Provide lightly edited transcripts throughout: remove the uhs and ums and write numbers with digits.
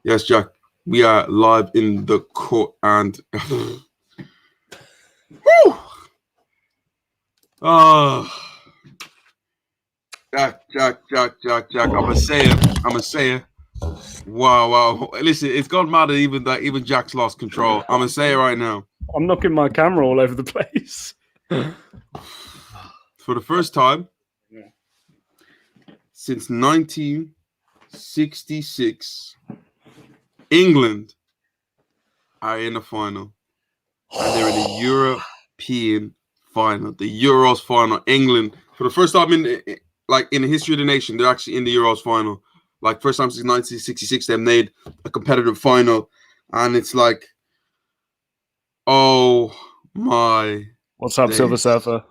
Yes, Jack. We are live in the court and Jack. I'ma say it. Wow. Listen, it's gone mad that even Jack's lost control. I'm gonna say it right now. I'm knocking my camera all over the place. For the first time since 1966, England are in the final. And they're in the European final, the Euros final. England, for the first time in the history of the nation, they're actually in the Euros final. Like, first time since 1966, they made a competitive final. And it's like, oh my. What's up, days. Silver Surfer?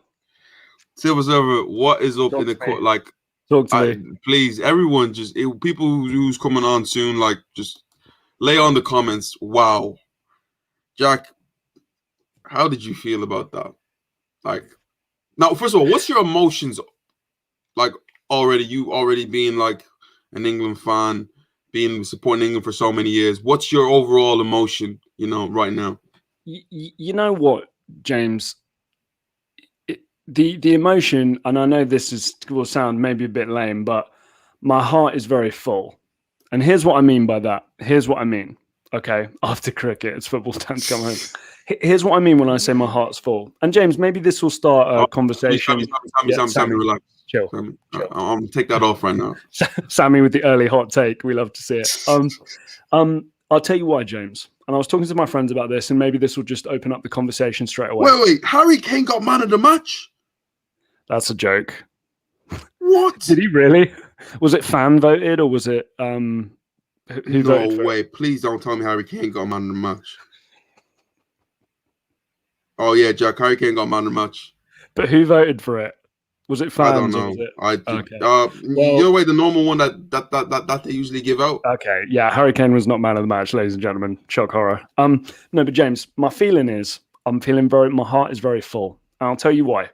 Silver Surfer, what is up in the court? Like, talk to me. Please, everyone, people who's coming on soon, like, just lay on the comments. Wow. Jack, how did you feel about that? Like, now, first of all, what's your emotions? Like, you already being like an England fan, being supporting England for so many years. What's your overall emotion, right now? You know what, James? The emotion, and I know this will sound maybe a bit lame, but my heart is very full. And here's what I mean by that. Here's what I mean. Okay, after cricket, it's football time to come home. Here's what I mean when I say my heart's full. And James, maybe this will start a conversation. Sammy, relax. Chill. Sammy, chill. I'm gonna take that off right now. Sammy with the early hot take. We love to see it. I'll tell you why, James. And I was talking to my friends about this, and maybe this will just open up the conversation straight away. Wait. Harry Kane got man of the match? That's a joke. What? Did he really? Was it fan voted or was it who voted? No way. Please don't tell me Harry Kane got man of the match. Oh yeah, Jack, Harry Kane got man of the match. But who voted for it? Was it fans? I don't know. Okay. The normal one that they usually give out. Okay, yeah, Harry Kane was not man of the match, ladies and gentlemen. Shock horror. No, but James, my feeling is my heart is very full. And I'll tell you why.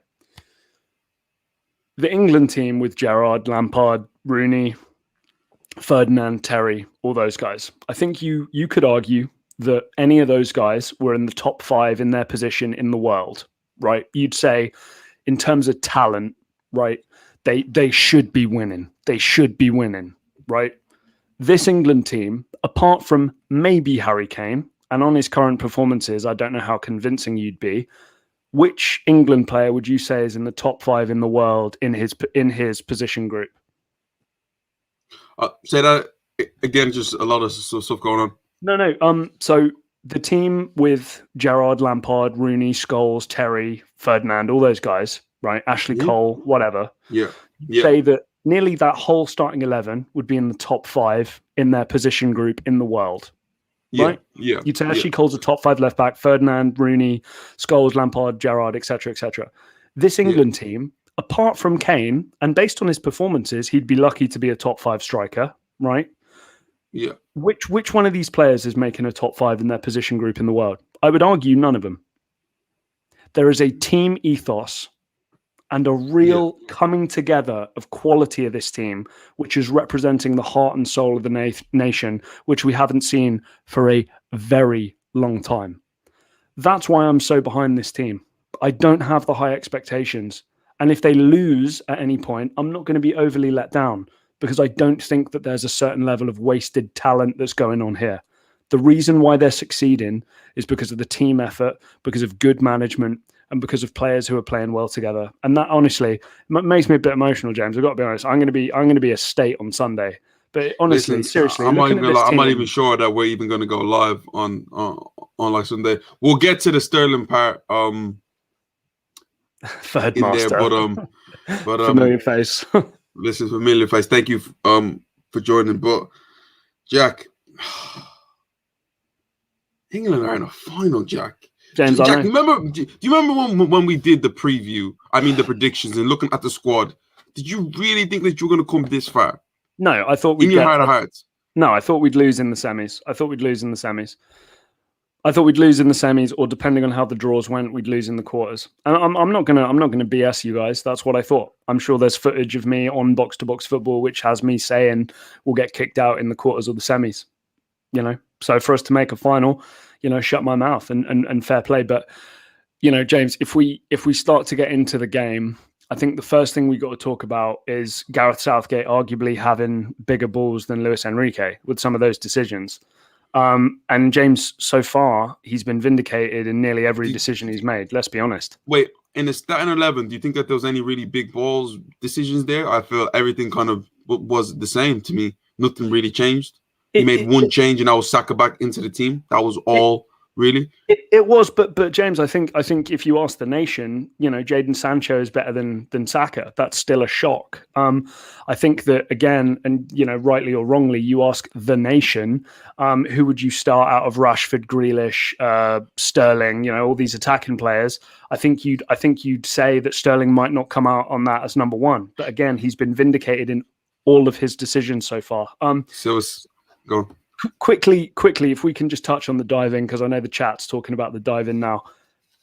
The England team with Gerrard, Lampard, Rooney, Ferdinand, Terry, all those guys. I think you could argue that any of those guys were in the top 5 in their position in the world, right? You'd say, in terms of talent, right? They should be winning. They should be winning, right? This England team, apart from maybe Harry Kane, and on his current performances, I don't know how convincing you'd be. Which England player would you say is in the top 5 in the world in his position group? Say that again. Just a lot of stuff going on. No. So the team with Gerrard, Lampard, Rooney, Scholes, Terry, Ferdinand, all those guys, right? Ashley Cole, whatever. Yeah. Say that nearly that whole starting 11 would be in the top 5 in their position group in the world. Right? Yeah. You'd say Ashley Cole's a top 5 left back, Ferdinand, Rooney, Scholes, Lampard, Gerrard, etc., etc. This England team, apart from Kane, and based on his performances, he'd be lucky to be a top 5 striker, right? Yeah. Which one of these players is making a top 5 in their position group in the world? I would argue none of them. There is a team ethos and a real coming together of quality of this team, which is representing the heart and soul of the nation, which we haven't seen for a very long time. That's why I'm so behind this team. I don't have the high expectations. And if they lose at any point, I'm not going to be overly let down because I don't think that there's a certain level of wasted talent that's going on here. The reason why they're succeeding is because of the team effort, because of good management, and because of players who are playing well together. And that honestly makes me a bit emotional, James. I've got to be honest. I'm going to be a state on Sunday. But honestly, seriously, I'm not even sure that we're even going to go live on like Sunday. We'll get to the Sterling part. Third master. There, but familiar face. Listen, familiar face. Thank you for joining. But Jack, England are in a final, Jack. James, Jack, do you remember when we did the preview? I mean, the predictions and looking at the squad. Did you really think that you were going to come this far? No, I thought we'd in your heart of hearts. No, I thought we'd lose in the semis. I thought we'd lose in the semis, or depending on how the draws went, we'd lose in the quarters. And I'm not gonna BS you guys. That's what I thought. I'm sure there's footage of me on Box to Box Football which has me saying we'll get kicked out in the quarters or the semis. So for us to make a final, shut my mouth and fair play. But James, if we start to get into the game, I think the first thing we got to talk about is Gareth Southgate arguably having bigger balls than Luis Enrique with some of those decisions. And James, so far, he's been vindicated in nearly every decision he's made. Let's be honest. Wait, in the starting 11, do you think that there was any really big balls decisions there? I feel everything kind of was the same to me. Nothing really changed. He made one change, and that was Saka back into the team. That was all, really. It was, but James, I think if you ask the nation, Jadon Sancho is better than Saka. That's still a shock. I think that again, and rightly or wrongly, you ask the nation, who would you start out of Rashford, Grealish, Sterling, all these attacking players. I think you'd say that Sterling might not come out on that as number one. But again, he's been vindicated in all of his decisions so far. Go. Quickly, if we can just touch on the diving, because I know the chat's talking about the diving now.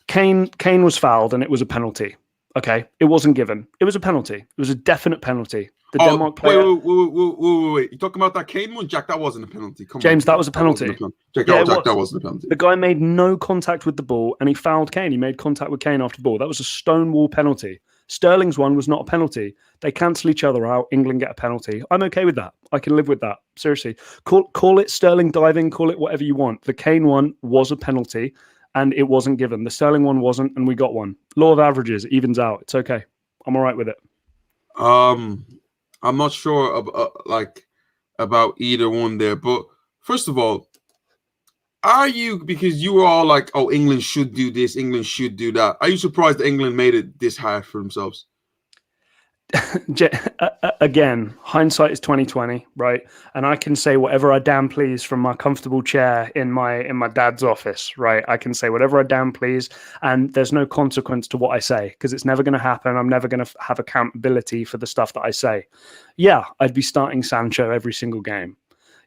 Kane was fouled and it was a penalty. Okay, it wasn't given. It was a penalty. It was a definite penalty. The Denmark player. Wait. You talking about that Kane one, Jack? That wasn't a penalty. Come James, on. That was a penalty. Jack, that wasn't a penalty. The guy made no contact with the ball and he fouled Kane. He made contact with Kane after the ball. That was a stonewall penalty. Sterling's one was not a penalty. They cancel each other out. England get a penalty. I'm okay with that. I can live with that. Seriously. Call it Sterling diving, call it whatever you want. The Kane one was a penalty and it wasn't given. The Sterling one wasn't, and we got one. Law of averages, evens out. It's okay. I'm all right with it. I'm not sure about either one there, but first of all, because you were all like, oh, England should do this, England should do that. Are you surprised that England made it this hard for themselves? Again, hindsight is 2020, right? And I can say whatever I damn please from my comfortable chair in my dad's office, right? I can say whatever I damn please, and there's no consequence to what I say because it's never going to happen. I'm never going to have accountability for the stuff that I say. Yeah, I'd be starting Sancho every single game.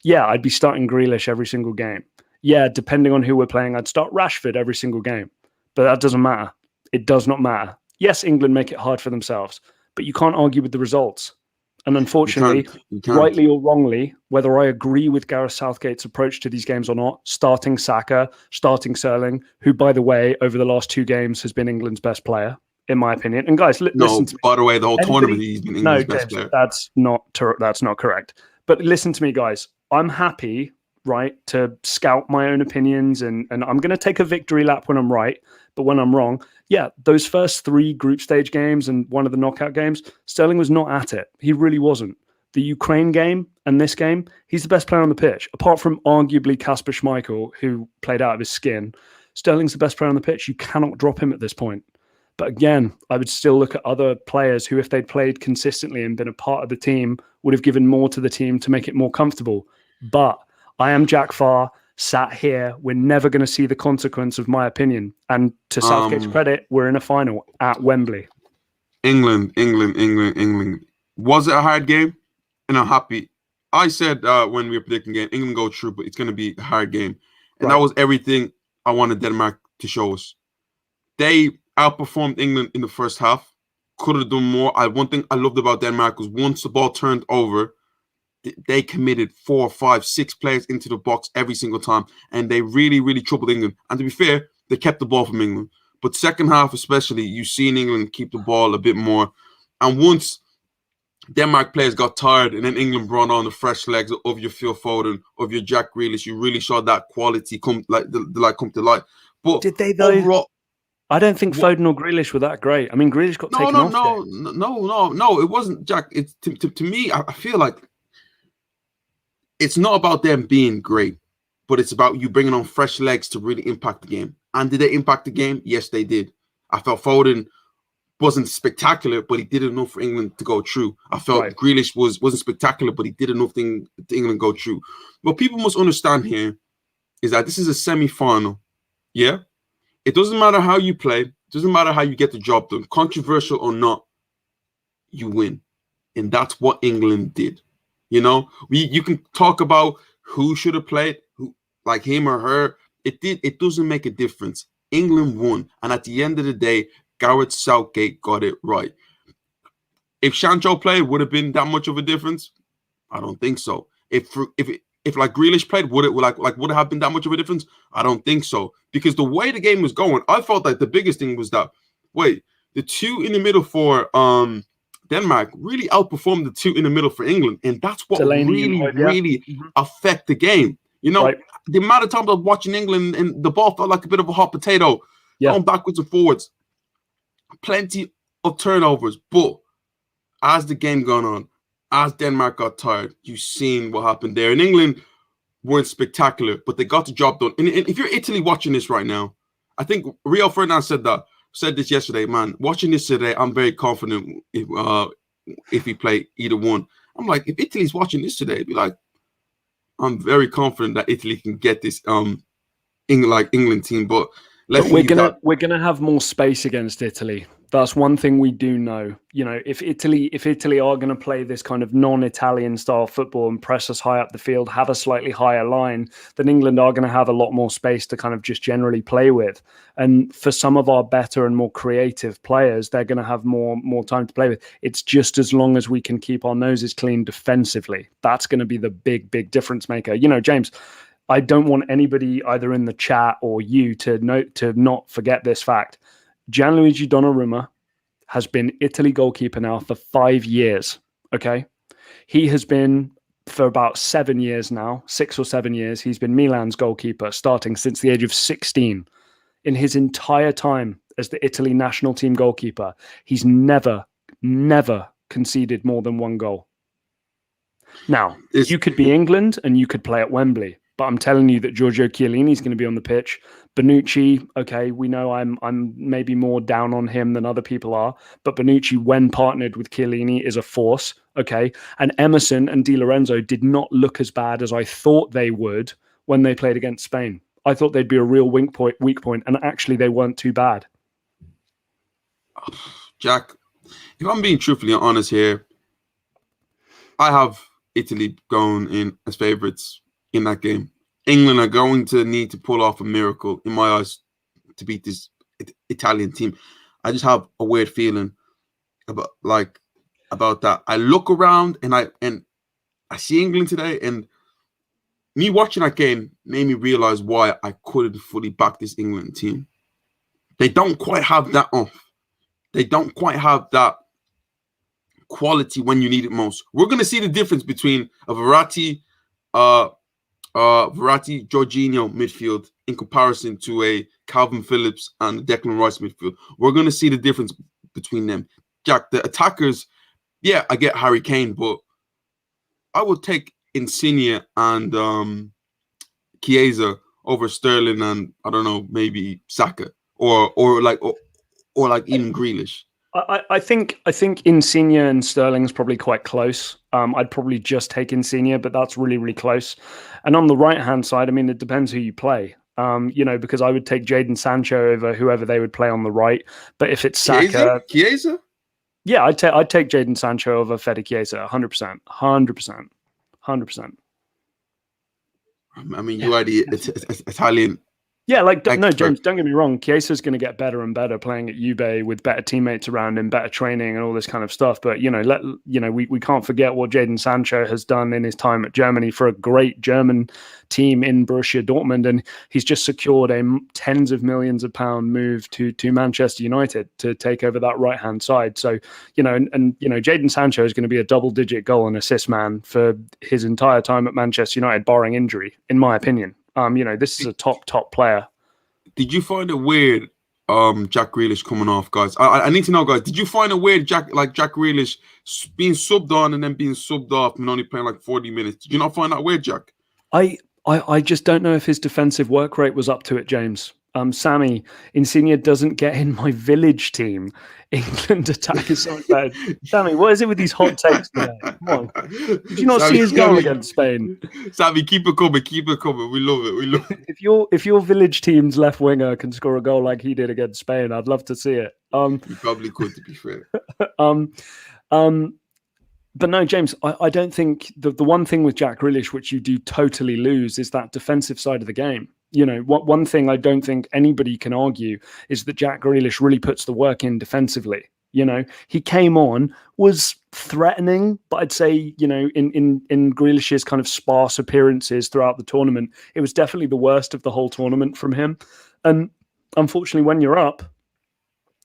Yeah, I'd be starting Grealish every single game. Yeah, depending on who we're playing, I'd start Rashford every single game. But that doesn't matter. It does not matter. Yes, England make it hard for themselves, but you can't argue with the results. And unfortunately, you can't. Rightly or wrongly, whether I agree with Gareth Southgate's approach to these games or not, starting Saka, starting Sterling, who, by the way, over the last two games has been England's best player, in my opinion. And guys, listen to me. By the way, the whole tournament, he's been England's best player. That's not correct. But listen to me, guys. I'm happy, right, to scout my own opinions, and I'm going to take a victory lap when I'm right, but when I'm wrong, yeah, those first three group stage games and one of the knockout games, Sterling was not at it. He really wasn't. The Ukraine game and this game, he's the best player on the pitch. Apart from arguably Kasper Schmeichel, who played out of his skin, Sterling's the best player on the pitch. You cannot drop him at this point. But again, I would still look at other players who, if they'd played consistently and been a part of the team, would have given more to the team to make it more comfortable. But I am Jack Farr, sat here. We're never going to see the consequence of my opinion. And to Southgate's credit, we're in a final at Wembley. England. Was it a hard game? And I'm happy. I said when we were predicting game, England go through, but it's going to be a hard game. And That was everything I wanted Denmark to show us. They outperformed England in the first half. Could have done more. One thing I loved about Denmark was once the ball turned over, they committed 4, 5, 6 players into the box every single time, and they really, really troubled England. And to be fair, they kept the ball from England. But second half especially, you've seen England keep the ball a bit more. And once Denmark players got tired, and then England brought on the fresh legs of your Phil Foden, of your Jack Grealish, you really saw that quality come to light. But did they though? Overall, I don't think Foden or Grealish were that great. I mean, Grealish got taken off. No, it wasn't, Jack. It's to me, I feel like it's not about them being great, but it's about you bringing on fresh legs to really impact the game. And did they impact the game? Yes, they did. I felt Foden wasn't spectacular, but he did enough for England to go through. I felt Grealish wasn't spectacular, but he did enough to England go through. What people must understand here is that this is a semi-final. Yeah? It doesn't matter how you play. It doesn't matter how you get the job done. Controversial or not, you win. And that's what England did. You know, you can talk about who should have played, who, like him or her. It doesn't make a difference. England won. And at the end of the day, Gareth Southgate got it right. If Sancho played, would have been that much of a difference? I don't think so. If if like Grealish played, would it would it have been that much of a difference? I don't think so, because the way the game was going, I felt like the biggest thing was that the two in the middle for Denmark really outperformed the two in the middle for England, and that's what Delaney and Højbjerg. really affect the game. You know, the amount of times I was watching England and the ball felt like a bit of a hot potato, going backwards and forwards, plenty of turnovers. But as the game gone on, as Denmark got tired, you've seen what happened there. And England weren't spectacular, but they got the job done. And if you're Italy watching this right now, I think Rio Ferdinand said this yesterday, man. Watching this today, I'm very confident if we play either one. I'm like, if Italy's watching this today, it'd be like, I'm very confident that Italy can get this England team. But we're gonna have more space against Italy. That's one thing we do know. You know, if Italy are going to play this kind of non-Italian style football and press us high up the field, have a slightly higher line, then England are going to have a lot more space to kind of just generally play with. And for some of our better and more creative players, they're going to have more time to play with. It's just as long as we can keep our noses clean defensively. That's going to be the big difference maker. You know, James, I don't want anybody either in the chat or you to not forget this fact. Gianluigi Donnarumma has been Italy goalkeeper now for 5 years, okay? He has been, for about 7 years now, 6 or 7 years, he's been Milan's goalkeeper, starting since the age of 16. In his entire time as the Italy national team goalkeeper, he's never conceded more than 1 goal. Now, you could be England and you could play at Wembley, but I'm telling you that Giorgio Chiellini is going to be on the pitch. Bonucci, okay, we know I'm maybe more down on him than other people are, but Bonucci, when partnered with Chiellini, is a force, okay? And Emerson and Di Lorenzo did not look as bad as I thought they would when they played against Spain. I thought they'd be a real weak point, and actually they weren't too bad. Jack, if I'm being truthfully honest here, I have Italy going in as favourites in that game. England are going to need to pull off a miracle, in my eyes, to beat this Italian team. I just have a weird feeling about that. I look around and I see England today, and me watching that game made me realize why I couldn't fully back this England team. They don't quite have that off. They don't quite have that quality when you need it most. We're going to see the difference between a Verratti, Jorginho midfield in comparison to a Calvin Phillips and Declan Rice midfield. We're going to see the difference between them. Jack, the attackers, yeah, I get Harry Kane, but I would take Insigne and Chiesa over Sterling and, I don't know, maybe Saka or even Grealish. I think Insigne and Sterling's probably quite close. I'd probably just take Insigne, but that's really close. And on the right-hand side, I mean, it depends who you play. Because I would take Jadon Sancho over whoever they would play on the right. But if it's Saka... Chiesa? Yeah, I'd take Jadon Sancho over Fede Chiesa, 100%. 100%. I mean, you are the Italian... Yeah, James, don't get me wrong. Chiesa's going to get better and better playing at Juve with better teammates around him, better training and all this kind of stuff. But, we can't forget what Jadon Sancho has done in his time at Germany for a great German team in Borussia Dortmund. And he's just secured a tens of millions of pound move to Manchester United to take over that right-hand side. So, Jadon Sancho is going to be a double-digit goal and assist man for his entire time at Manchester United, barring injury, in my opinion. This is a top player. Did you find it weird, Jack Grealish coming off, guys? I need to know, guys. Did you find it weird, Jack Grealish being subbed on and then being subbed off and only playing like 40 minutes? Did you not find that weird, Jack? I just don't know if his defensive work rate was up to it, James. Sammy, Insigne doesn't get in my village team. England attack is so bad. Sammy, what is it with these hot takes today? Come on. Did you not see his goal against Spain? Sammy, keep it coming. We love it. If your village team's left winger can score a goal like he did against Spain, I'd love to see it. You probably could, to be fair. But no, James, I don't think the one thing with Jack Grealish, which you do totally lose, is that defensive side of the game. One thing I don't think anybody can argue is that Jack Grealish really puts the work in defensively. You know, he came on, was threatening, but I'd say, you know, in Grealish's kind of sparse appearances throughout the tournament, it was definitely the worst of the whole tournament from him. And unfortunately, when you're up,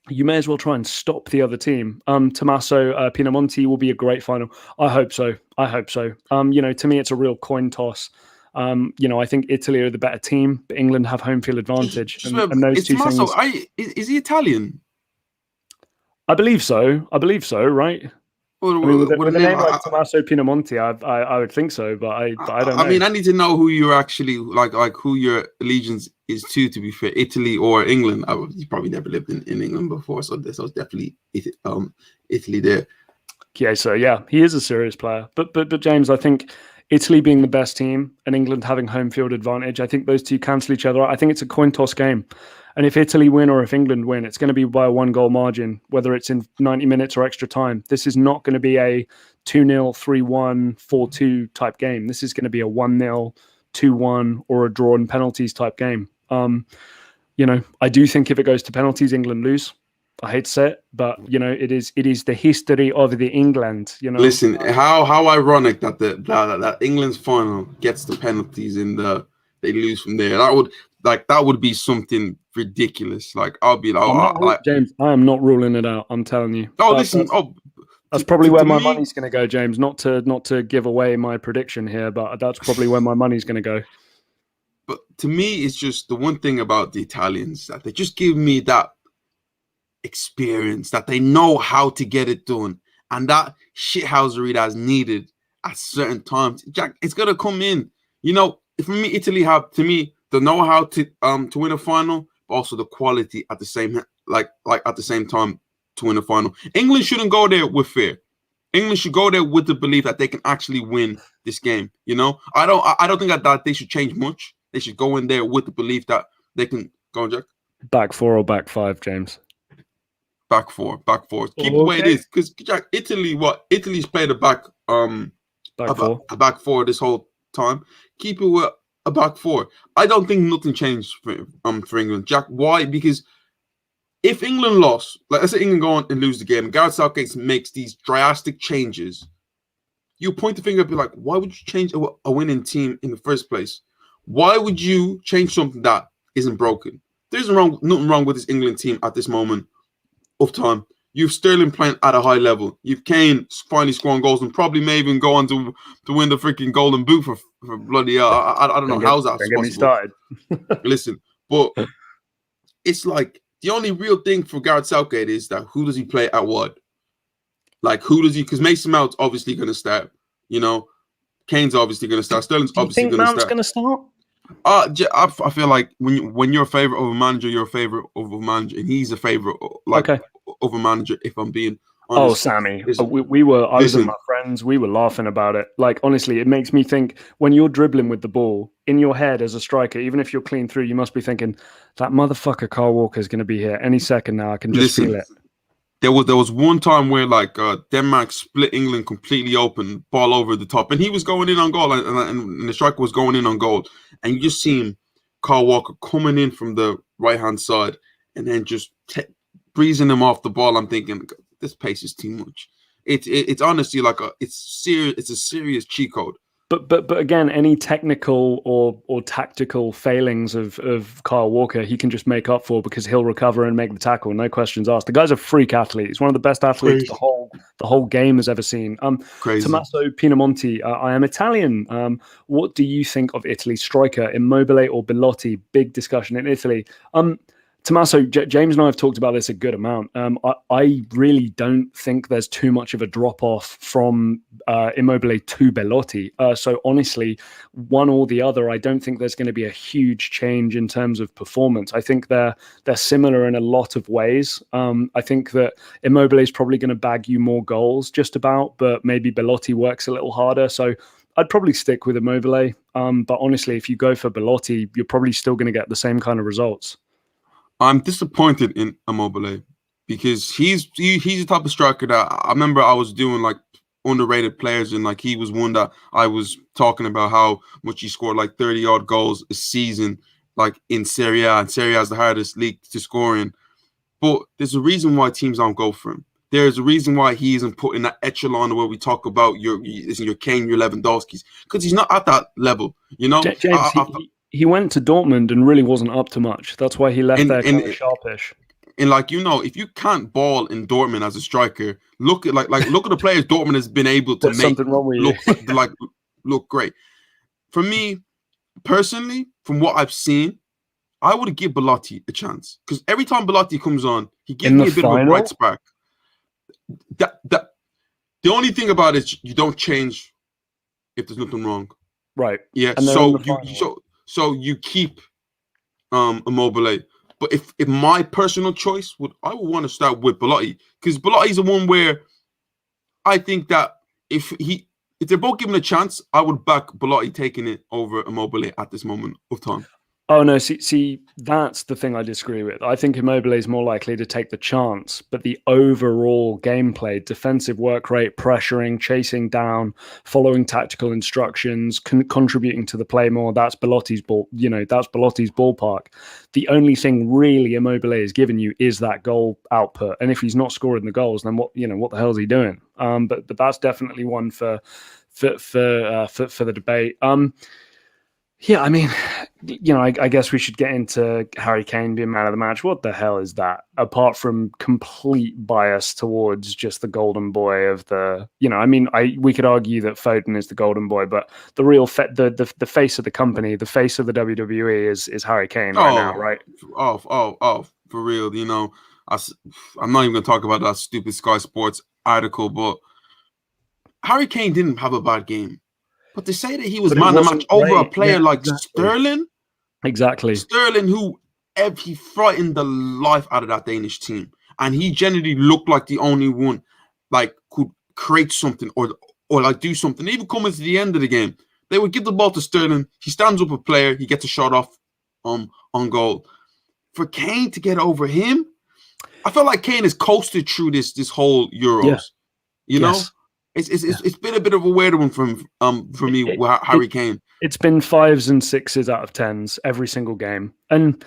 you may as well try and stop the other team. Tommaso Pinamonti will be a great final. I hope so. You know, to me, it's a real coin toss. You know, I think Italy are the better team, but England have home field advantage, and those two Tommaso, things. is he Italian? I believe so. Right? I mean, with a name, name like Tommaso Pinamonti, I would think so, but I don't know. I mean, I need to know who you're actually like who your allegiance is to be fair, Italy or England. You probably never lived in England before, so this was definitely Italy there. Yeah, so yeah, he is a serious player. But James, I think Italy being the best team and England having home field advantage, I think those two cancel each other out. I think it's a coin toss game. And if Italy win or if England win, it's going to be by a 1-goal margin, whether it's in 90 minutes or extra time. This is not going to be a 2-0, 3-1, 4-2 type game. This is going to be a 1-0, 2-1, or a draw in penalties type game. You know, I do think if it goes to penalties, England lose. I hate to say it, but you know, it is the history of the England. You know, listen, how ironic that that England's final gets the penalties and they lose from there. That would be something ridiculous. Like I'll be like, James, I am not ruling it out. I'm telling you. Oh, listen. That's probably where my money's going to go, James. Not to give away my prediction here, but that's probably where my money's going to go. But to me, it's just the one thing about the Italians that they just give me that experience, that they know how to get it done, and that shithousery that's needed at certain times. Jack, it's gonna come in. You know, for me, Italy have the know-how to win a final, but also the quality at the same at the same time to win a final. England shouldn't go there with fear. England should go there with the belief that they can actually win this game. You know, I don't think that they should change much. They should go in there with the belief that they can go on, Jack. Back 4 or back 5, James? Back four. Keep the way it is, because Jack, Italy's played a back four. A back four this whole time. Keep it with a back four. I don't think nothing changed for England, Jack. Why? Because if England lost, like let's say England go on and lose the game, and Gareth Southgate makes these drastic changes, you point the finger and be like, why would you change a winning team in the first place? Why would you change something that isn't broken? There's nothing wrong with this England team at this moment of time. You've Sterling playing at a high level. You've Kane finally scoring goals and probably may even go on to win the freaking Golden Boot for bloody I don't know how's that possible. Get me started. Listen, but it's like the only real thing for Gareth Southgate is that who does he play at what? Like who does he? Because Mason Mount's obviously going to start. You know, Kane's obviously going to start. Sterling's obviously going to start. Mount's going to start? I feel like when you're a favorite of a manager, you're a favorite of a manager, and he's a favorite of a manager. If I'm being honest. Oh, Sammy, I was with my friends. We were laughing about it. Like honestly, it makes me think when you're dribbling with the ball in your head as a striker, even if you're clean through, you must be thinking that motherfucker Kyle Walker is going to be here any second now. I can just feel it. There was one time where like Denmark split England completely open, ball over the top, and he was going in on goal, and the striker was going in on goal, and you just see him, Kyle Walker, coming in from the right hand side, and then just breezing him off the ball. I'm thinking this pace is too much. It's honestly like it's a serious cheat code. But again, any technical or tactical failings of Kyle Walker, he can just make up for because he'll recover and make the tackle, no questions asked. The guy's a freak athlete. He's one of the best athletes the whole game has ever seen. Tommaso Pinamonti, I am Italian. What do you think of Italy's striker, Immobile or Belotti? Big discussion in Italy. Tommaso, James and I have talked about this a good amount. I really don't think there's too much of a drop-off from Immobile to Belotti. So honestly, one or the other, I don't think there's going to be a huge change in terms of performance. I think they're similar in a lot of ways. I think that Immobile is probably going to bag you more goals just about, but maybe Belotti works a little harder. So I'd probably stick with Immobile. But honestly, if you go for Belotti, you're probably still going to get the same kind of results. I'm disappointed in Immobile because he's the type of striker that I remember I was doing like underrated players, and like he was one that I was talking about how much he scored, like 30-odd goals a season, like in Serie A, and Serie A is the hardest league to score in. But there's a reason why teams don't go for him. there's a reason why he isn't put in that echelon where we talk about your Kane, your Lewandowski's, because he's not at that level. You know, James, he went to Dortmund and really wasn't up to much. That's why he left there kind of sharpish. And like, you know, if you can't ball in Dortmund as a striker, look at look at the players Dortmund has been able to There's make something wrong with you. look great. For me personally, from what I've seen, I would give Belotti a chance, because every time Belotti comes on, he gives me a bit of a bright spark. The only thing about it is you don't change if there's nothing wrong, right? Yeah. So you keep Immobile. But if my personal choice I would want to start with Belotti, because Belotti is the one where I think that if they're both given a chance, I would back Belotti taking it over Immobile at this moment of time. Oh no, see, that's the thing I disagree with. I think Immobile is more likely to take the chance, but the overall gameplay, defensive work rate, pressuring, chasing down, following tactical instructions, contributing to the play more, that's Belotti's ball. You know, that's Belotti's ballpark. The only thing really Immobile is giving you is that goal output, and if he's not scoring the goals, then what the hell is he doing? But that's definitely one for the debate. Yeah, I mean, I guess we should get into Harry Kane being man of the match. What the hell is that? Apart from complete bias towards just the golden boy of the, we could argue that Foden is the golden boy, but the real the face of the company, the face of the WWE is Harry Kane now, right? Oh, for real. I'm not even going to talk about that stupid Sky Sports article, but Harry Kane didn't have a bad game. But to say that he was man of the match over a player like Sterling, exactly, Sterling, who he frightened the life out of that Danish team, and he generally looked like the only one could create something or do something. Even coming to the end of the game, they would give the ball to Sterling. He stands up a player, he gets a shot off on goal. For Kane to get over him, I felt like Kane has coasted through this whole Euros. You know. It's been a bit of a weird one for me with Harry Kane. It's been 5s and 6s out of 10s every single game. And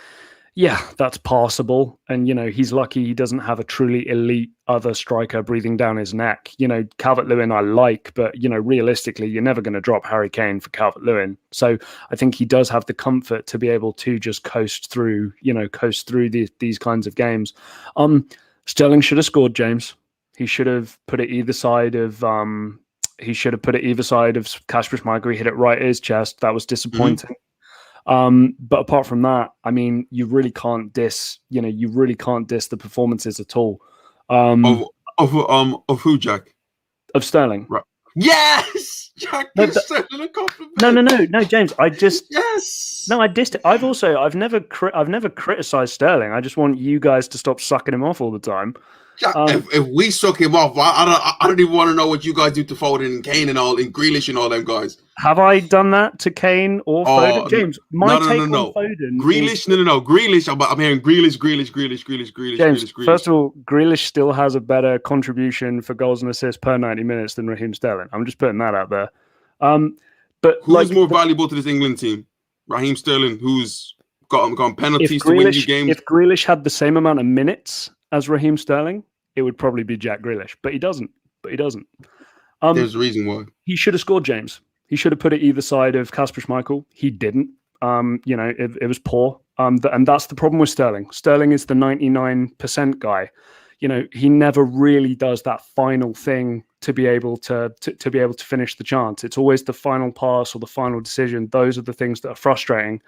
yeah, that's passable. And, he's lucky he doesn't have a truly elite other striker breathing down his neck. Calvert-Lewin I like, but, realistically, you're never going to drop Harry Kane for Calvert-Lewin. So I think he does have the comfort to be able to just coast through these kinds of games. Sterling should have scored, James. He should have put it either side of Kasper Schmeichel. He hit it right at his chest. That was disappointing. Mm-hmm. But apart from that, I mean, you really can't diss the performances at all. Of who, Jack? Of Sterling. Right. Yes, Jack. Sterling a compliment. No, James. I dissed it. I've never criticized Sterling. I just want you guys to stop sucking him off all the time. If we suck him off, I don't even want to know what you guys do to Foden and Kane and Grealish and all them guys. Have I done that to Kane or Foden? James, my take on Foden. Grealish, no. Grealish. I'm hearing Grealish. James, first of all, Grealish still has a better contribution for goals and assists per 90 minutes than Raheem Sterling. I'm just putting that out there. But who's more valuable to this England team? Raheem Sterling, who's got penalties to win you games. If Grealish had the same amount of minutes as Raheem Sterling, it would probably be Jack Grealish, but he doesn't. There's a reason why. He should have scored, James. He should have put it either side of Kasper Schmeichel. He didn't. It was poor. And that's the problem with Sterling. Sterling is the 99% guy. He never really does that final thing to be able to finish the chance. It's always the final pass or the final decision. Those are the things that are frustrating.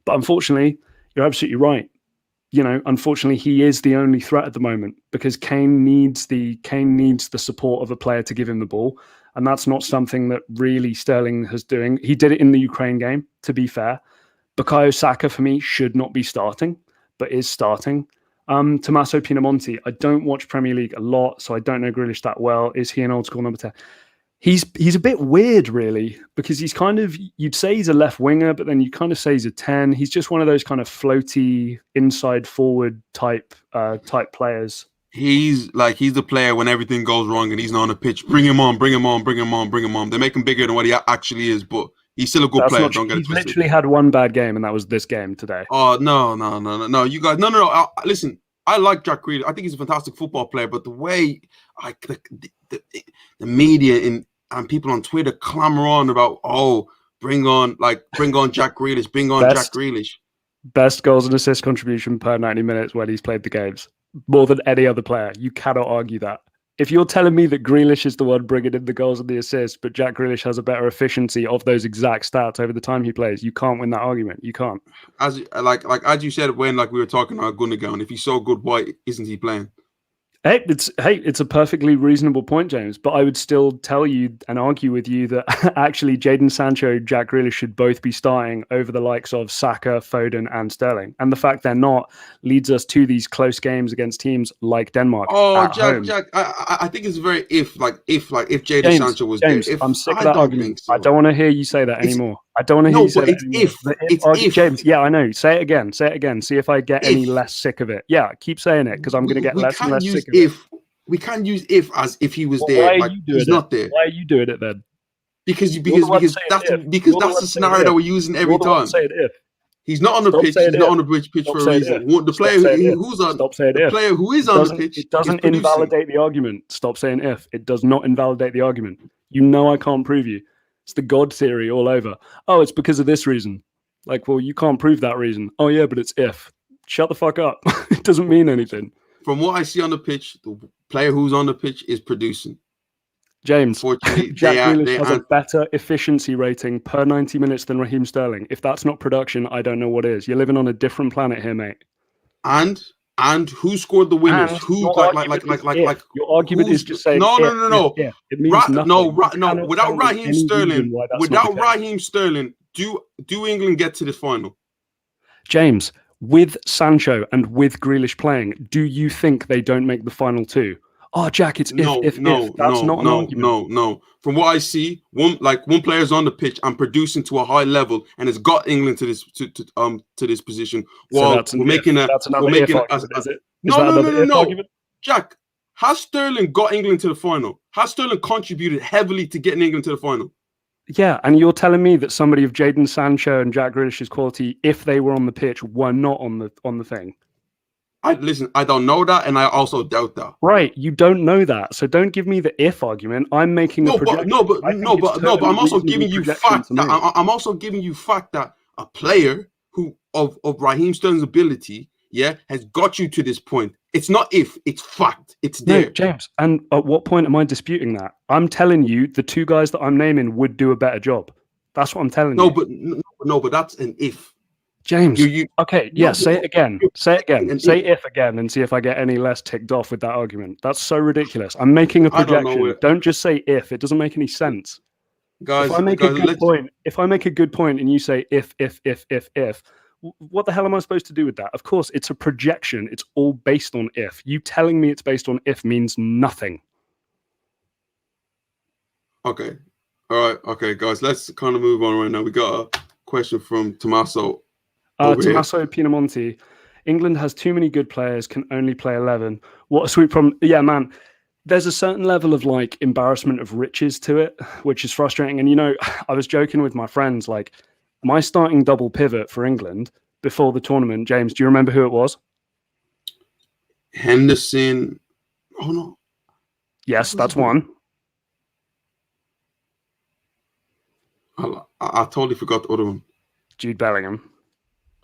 But unfortunately, you're absolutely right. Unfortunately, he is the only threat at the moment because Kane needs the support of a player to give him the ball, and that's not something that really Sterling is doing. He did it in the Ukraine game, to be fair. Bukayo Saka for me should not be starting, but is starting. Tommaso Pinamonti, I don't watch Premier League a lot, so I don't know Grealish that well. Is he an old school number 10? He's a bit weird, really, because he's kind of, you'd say he's a left winger, but then you kind of say he's a 10. He's just one of those kind of floaty inside forward type players. He's the player when everything goes wrong and he's not on the pitch. Bring him on. They make him bigger than what he actually is, but he's still a good player. He's literally had one bad game, and that was this game today. Oh no! You guys, no. Listen, I like Jack Grealish. I think he's a fantastic football player, but the way like the media and people on Twitter clamor on about bring on Jack Grealish, bring on Jack Grealish. Best goals and assist contribution per 90 minutes when he's played the games, more than any other player. You cannot argue that. If you're telling me that Grealish is the one bringing in the goals and the assists, but Jack Grealish has a better efficiency of those exact stats over the time he plays, you can't win that argument. You can't. As you said when we were talking about Gundogan, if he's so good, why isn't he playing? It's a perfectly reasonable point, James, but I would still tell you and argue with you that actually Jadon Sancho, Jack Grealish should both be starting over the likes of Saka, Foden, and Sterling. And the fact they're not leads us to these close games against teams like Denmark. Jack, I think it's very if Jadon Sancho was James, there. I'm sick of that argument. So. I don't want to hear you say that anymore. I don't want to hear you say that anymore. If. James, yeah, I know. Say it again. Say it again. See if I get any less sick of it. Yeah, keep saying it because I'm going to get less and less sick of it. We can't use if as if he was there. He's not there. Why are you doing it then? Because that's the scenario that we're using every time. Say it if. He's not on the pitch. He's not on the pitch for a reason. The player who's on the player who is on the pitch. It doesn't invalidate the argument. Stop saying if. It does not invalidate the argument. You know I can't prove you. It's the God theory all over. Oh, it's because of this reason. Like, well, you can't prove that reason. Oh, yeah, but it's if. Shut the fuck up. It doesn't mean anything. From what I see on the pitch, the player who's on the pitch is producing. James, Jack Grealish has a better efficiency rating per 90 minutes than Raheem Sterling. If that's not production, I don't know what is. You're living on a different planet here, mate. And who scored the winners? Your argument is just saying no. It means nothing. Without Raheem Sterling, do England get to the final? James, with Sancho and with Grealish playing, do you think they don't make the final two? Oh, Jack, it's if. That's not an argument. No. From what I see, one player's on the pitch and producing to a high level and has got England to this position. Well, that's another argument, is it? No. Jack, has Sterling got England to the final? Has Sterling contributed heavily to getting England to the final? Yeah, and you're telling me that somebody of Jadon Sancho and Jack Grealish's quality, if they were on the pitch, were not on the thing. I don't know that, and I also doubt that. Right, you don't know that, so don't give me the if argument. I'm making a projection. But I'm also giving you fact. I'm also giving you fact that a player who of Raheem Sterling's ability, has got you to this point. It's not if, it's fact. It's there. No, James, and at what point am I disputing that? I'm telling you the two guys that I'm naming would do a better job. That's what I'm telling you. But that's an if. James, say it again. Say it again. Say if again and see if I get any less ticked off with that argument. That's so ridiculous. I'm making a projection. Don't just say if. It doesn't make any sense. Guys, if I make a good point and you say if, what the hell am I supposed to do with that? Of course, it's a projection. It's all based on if. You telling me it's based on if means nothing. Okay. All right. Okay, guys, let's kind of move on right now. We got a question from Tommaso. Tommaso Pinamonti. England has too many good players, can only play 11. What a sweet problem. Yeah, man. There's a certain level of embarrassment of riches to it, which is frustrating. And, I was joking with my friends, my starting double pivot for England before the tournament, James, do you remember who it was? Henderson. Oh, no. Yes, that's one. I totally forgot the other one. Jude Bellingham.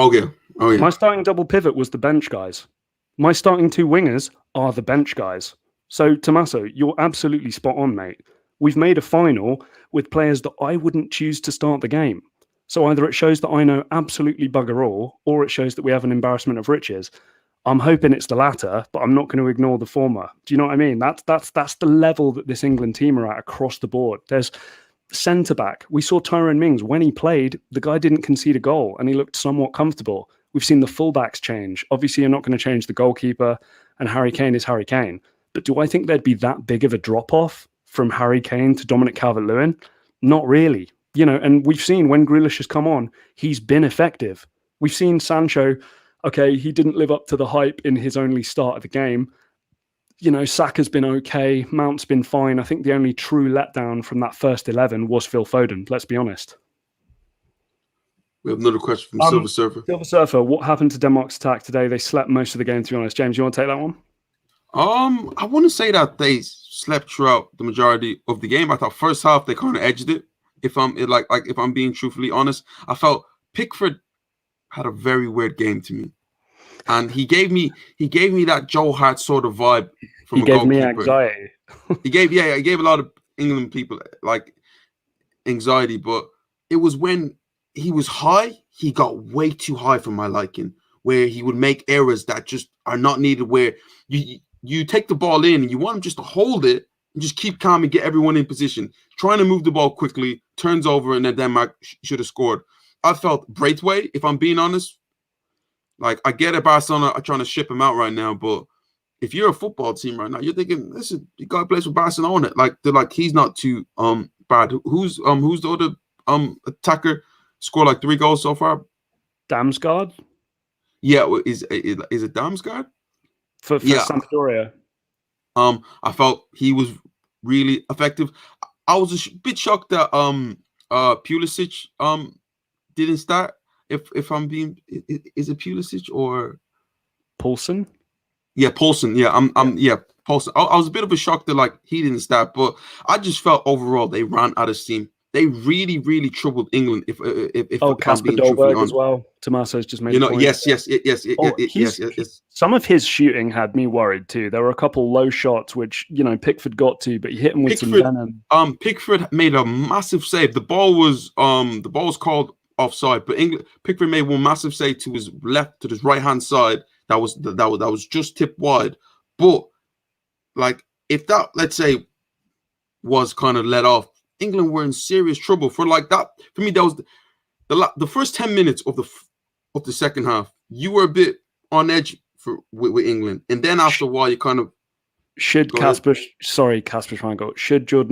Oh, yeah. My starting double pivot was the bench guys. My starting two wingers are the bench guys. So, Tommaso, you're absolutely spot on, mate. We've made a final with players that I wouldn't choose to start the game. So either it shows that I know absolutely bugger all, or it shows that we have an embarrassment of riches. I'm hoping it's the latter, but I'm not going to ignore the former. Do you know what I mean? That's the level that this England team are at across the board. There's centre-back. We saw Tyrone Mings. When he played, the guy didn't concede a goal, and he looked somewhat comfortable. We've seen the fullbacks change. Obviously, you're not going to change the goalkeeper, and Harry Kane is Harry Kane. But do I think there'd be that big of a drop-off from Harry Kane to Dominic Calvert-Lewin? Not really. And we've seen when Grealish has come on, he's been effective. We've seen Sancho, he didn't live up to the hype in his only start of the game. Saka's been okay. Mount's been fine. I think the only true letdown from that first 11 was Phil Foden, let's be honest. We have another question from Silver Surfer. Silver Surfer, what happened to Denmark's attack today? They slept most of the game, to be honest. James, you want to take that one? I want to say that they slept throughout the majority of the game. I thought first half they kind of edged it. If I'm being truthfully honest, I felt Pickford had a very weird game to me, and he gave me that Joe Hart sort of vibe from he a gave goalkeeper. me anxiety. he gave a lot of England people like anxiety, but it was when he was high, he got way too high for my liking, where he would make errors that just are not needed, where you take the ball in and you want him just to hold it and just keep calm and get everyone in position, trying to move the ball quickly, turns over, and then Denmark should have scored. I felt Braithwaite, if I'm being honest, like I get it, Barcelona are trying to ship him out right now, but if you're a football team right now, you're thinking, listen, the guy plays for Barcelona. Like they're like, he's not too bad. Who's the other attacker? Scored like 3 goals so far. Damsgaard? Yeah, is it Damsgaard? For Sampdoria. I felt he was really effective. I was a bit shocked that Pulisic didn't start. If I'm being, is it Pulisic or Poulsen? Yeah, Poulsen. Yeah, Poulsen. I was a bit of a shock that like he didn't start, but I just felt overall they ran out of steam. They really, really troubled England. If Casper Dolberg as well. Tommaso's just made. Yes. Some of his shooting had me worried too. There were a couple low shots which Pickford got to, but he hit him with some venom. Pickford made a massive save. The ball was called offside, but Pickford made one massive save to his left, to his right hand side. That was just tipped wide. But like if that, let's say, was kind of let off, England were in serious trouble. For like that, for me, that was the first 10 minutes of the second half. You were a bit on edge with England, and then after a while, you kind of should Jordan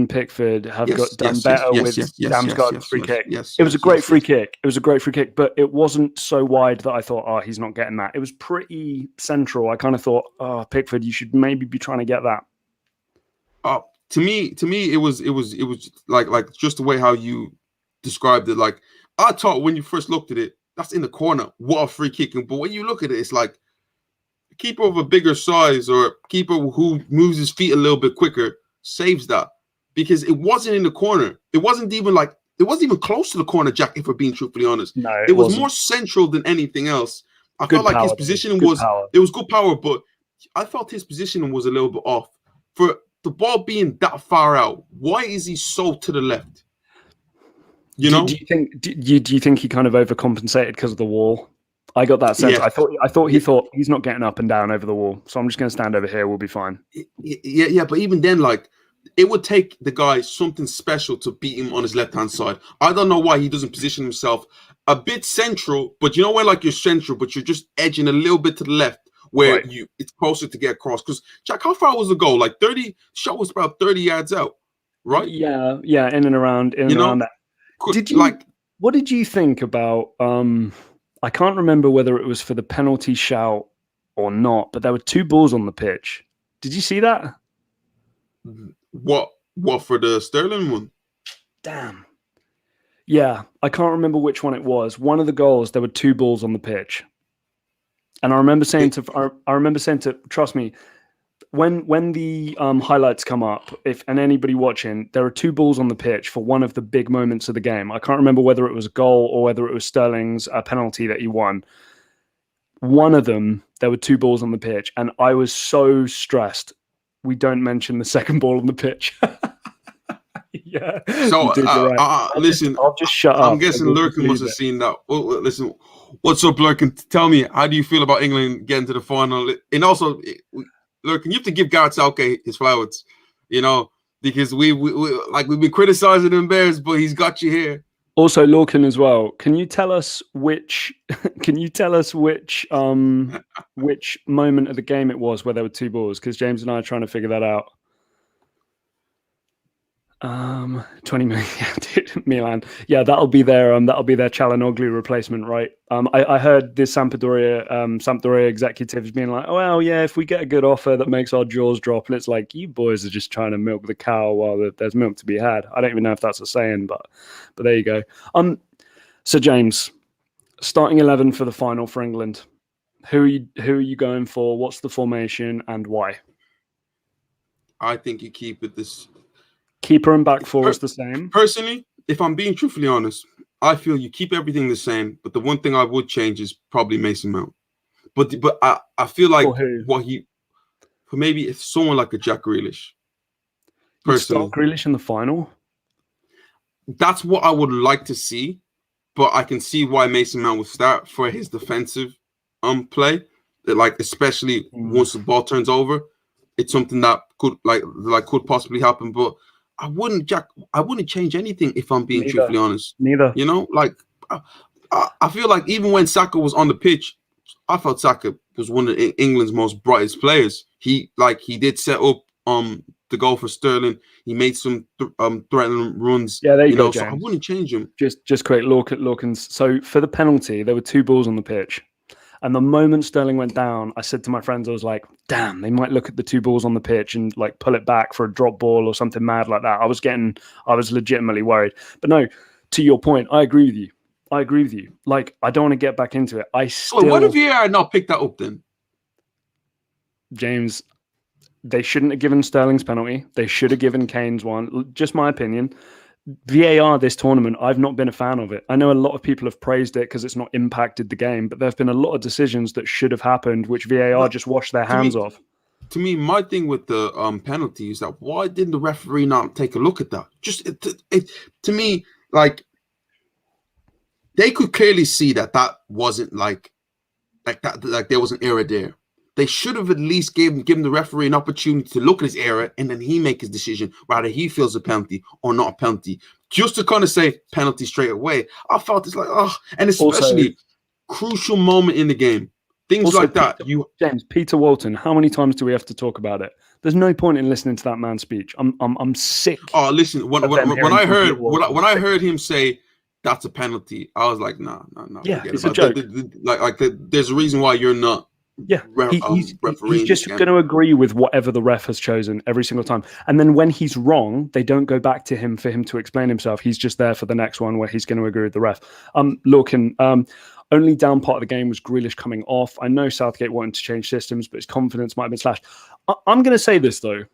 Pickford have done better with Damsgaard's free kick? It was a great free kick. It was a great free kick, but it wasn't so wide that I thought, oh, he's not getting that. It was pretty central. I kind of thought, oh, Pickford, you should maybe be trying to get that. To me, it was like just the way how you described it. Like I thought when you first looked at it, that's in the corner. What a free kick! But when you look at it, it's like a keeper of a bigger size or a keeper who moves his feet a little bit quicker saves that, because it wasn't in the corner. It wasn't even close to the corner, Jack. If we're being truthfully honest, no, it was more central than anything else. I felt like his positioning was good power, but I felt his positioning was a little bit off. For the ball being that far out, why is he so to the left? Do you think he kind of overcompensated because of the wall? I got that sense. Yeah. I thought he thought he's not getting up and down over the wall, so I'm just going to stand over here. We'll be fine. Yeah. But even then, like, it would take the guy something special to beat him on his left-hand side. I don't know why he doesn't position himself a bit central, but where like you're central, but you're just edging a little bit to the left, where it's closer to get across. Because Jack, how far was the goal? Like 30. Shot was about 30 yards out, right? Yeah, in and around that. What did you think about? I can't remember whether it was for the penalty shout or not, but there were 2 balls on the pitch. Did you see that? What for the Sterling one? Damn. Yeah, I can't remember which one it was. One of the goals, there were 2 balls on the pitch. And I remember saying to trust me, when the highlights come up, and anybody watching, there are 2 balls on the pitch for one of the big moments of the game. I can't remember whether it was a goal or whether it was Sterling's penalty that he won. One of them, there were 2 balls on the pitch, and I was so stressed. We don't mention the second ball on the pitch. Yeah. So listen, I'll just shut up. I'm guessing Lurkin must have seen that. Oh, listen, what's up, Lurkin? Tell me, how do you feel about England getting to the final? And also, Lurkin, you have to give Gareth Southgate his flowers, because we've been criticizing him Bears, but he's got you here. Also, Lurkin as well. Can you tell us which moment of the game it was where there were 2 balls? Because James and I are trying to figure that out. 20 million, dude, Milan. Yeah, that'll be their Çalhanoğlu replacement, right? I heard this Sampdoria executives being like, oh, well, yeah, if we get a good offer that makes our jaws drop, and it's like, you boys are just trying to milk the cow while there's milk to be had. I don't even know if that's a saying, but there you go. So James, Starting 11 for the final for England. Who are you going for? What's the formation and why? I think you keep it this. Keeper and back four is the same. Personally, if I'm being truthfully honest, I feel you keep everything the same, but the one thing I would change is probably Mason Mount. But I feel like for maybe it's someone like a Jack Grealish. You'd start Grealish in the final? That's what I would like to see, but I can see why Mason Mount would start for his defensive play. That, like, especially once the ball turns over, it's something that could could possibly happen. But I wouldn't change anything if I'm being truthfully honest. Neither. You know, like I feel like even when Saka was on the pitch, I felt Saka was one of England's most brightest players. He did set up the goal for Sterling. He made some threatening runs. Yeah, there you go, James. So I wouldn't change him. Just quick, Lorcan's. So for the penalty, there were 2 balls on the pitch. And the moment Sterling went down, I said to my friends, I was like, damn, they might look at the 2 balls on the pitch and like pull it back for a drop ball or something mad like that. I was legitimately worried. But no, to your point, I agree with you. Like, I don't want to get back into it. What if VAR not picked that up then? James, they shouldn't have given Sterling's penalty. They should have given Kane's one. Just my opinion. VAR this tournament, I've not been a fan of it. I know a lot of people have praised it because it's not impacted the game, but there have been a lot of decisions that should have happened, which VAR just washed their hands off. To me, my thing with the penalty is that why didn't the referee not take a look at that? Just to me, like, they could clearly see that wasn't like that, like there was an error there. They should have at least given the referee an opportunity to look at his error and then he make his decision whether he feels a penalty or not a penalty. Just to kind of say penalty straight away. I felt it's like, and especially also, crucial moment in the game. Things like that. James, Peter Walton, how many times do we have to talk about it? There's no point in listening to that man's speech. I'm sick. Oh, listen, when I heard him say that's a penalty, I was like, nah. Yeah, it's a joke. There's a reason why you're not. Yeah, he's just going to agree with whatever the ref has chosen every single time. And then when he's wrong, they don't go back to him for him to explain himself. He's just there for the next one where he's going to agree with the ref. Lorcan, only down part of the game was Grealish coming off. I know Southgate wanted to change systems, but his confidence might have been slashed. I'm going to say this, though.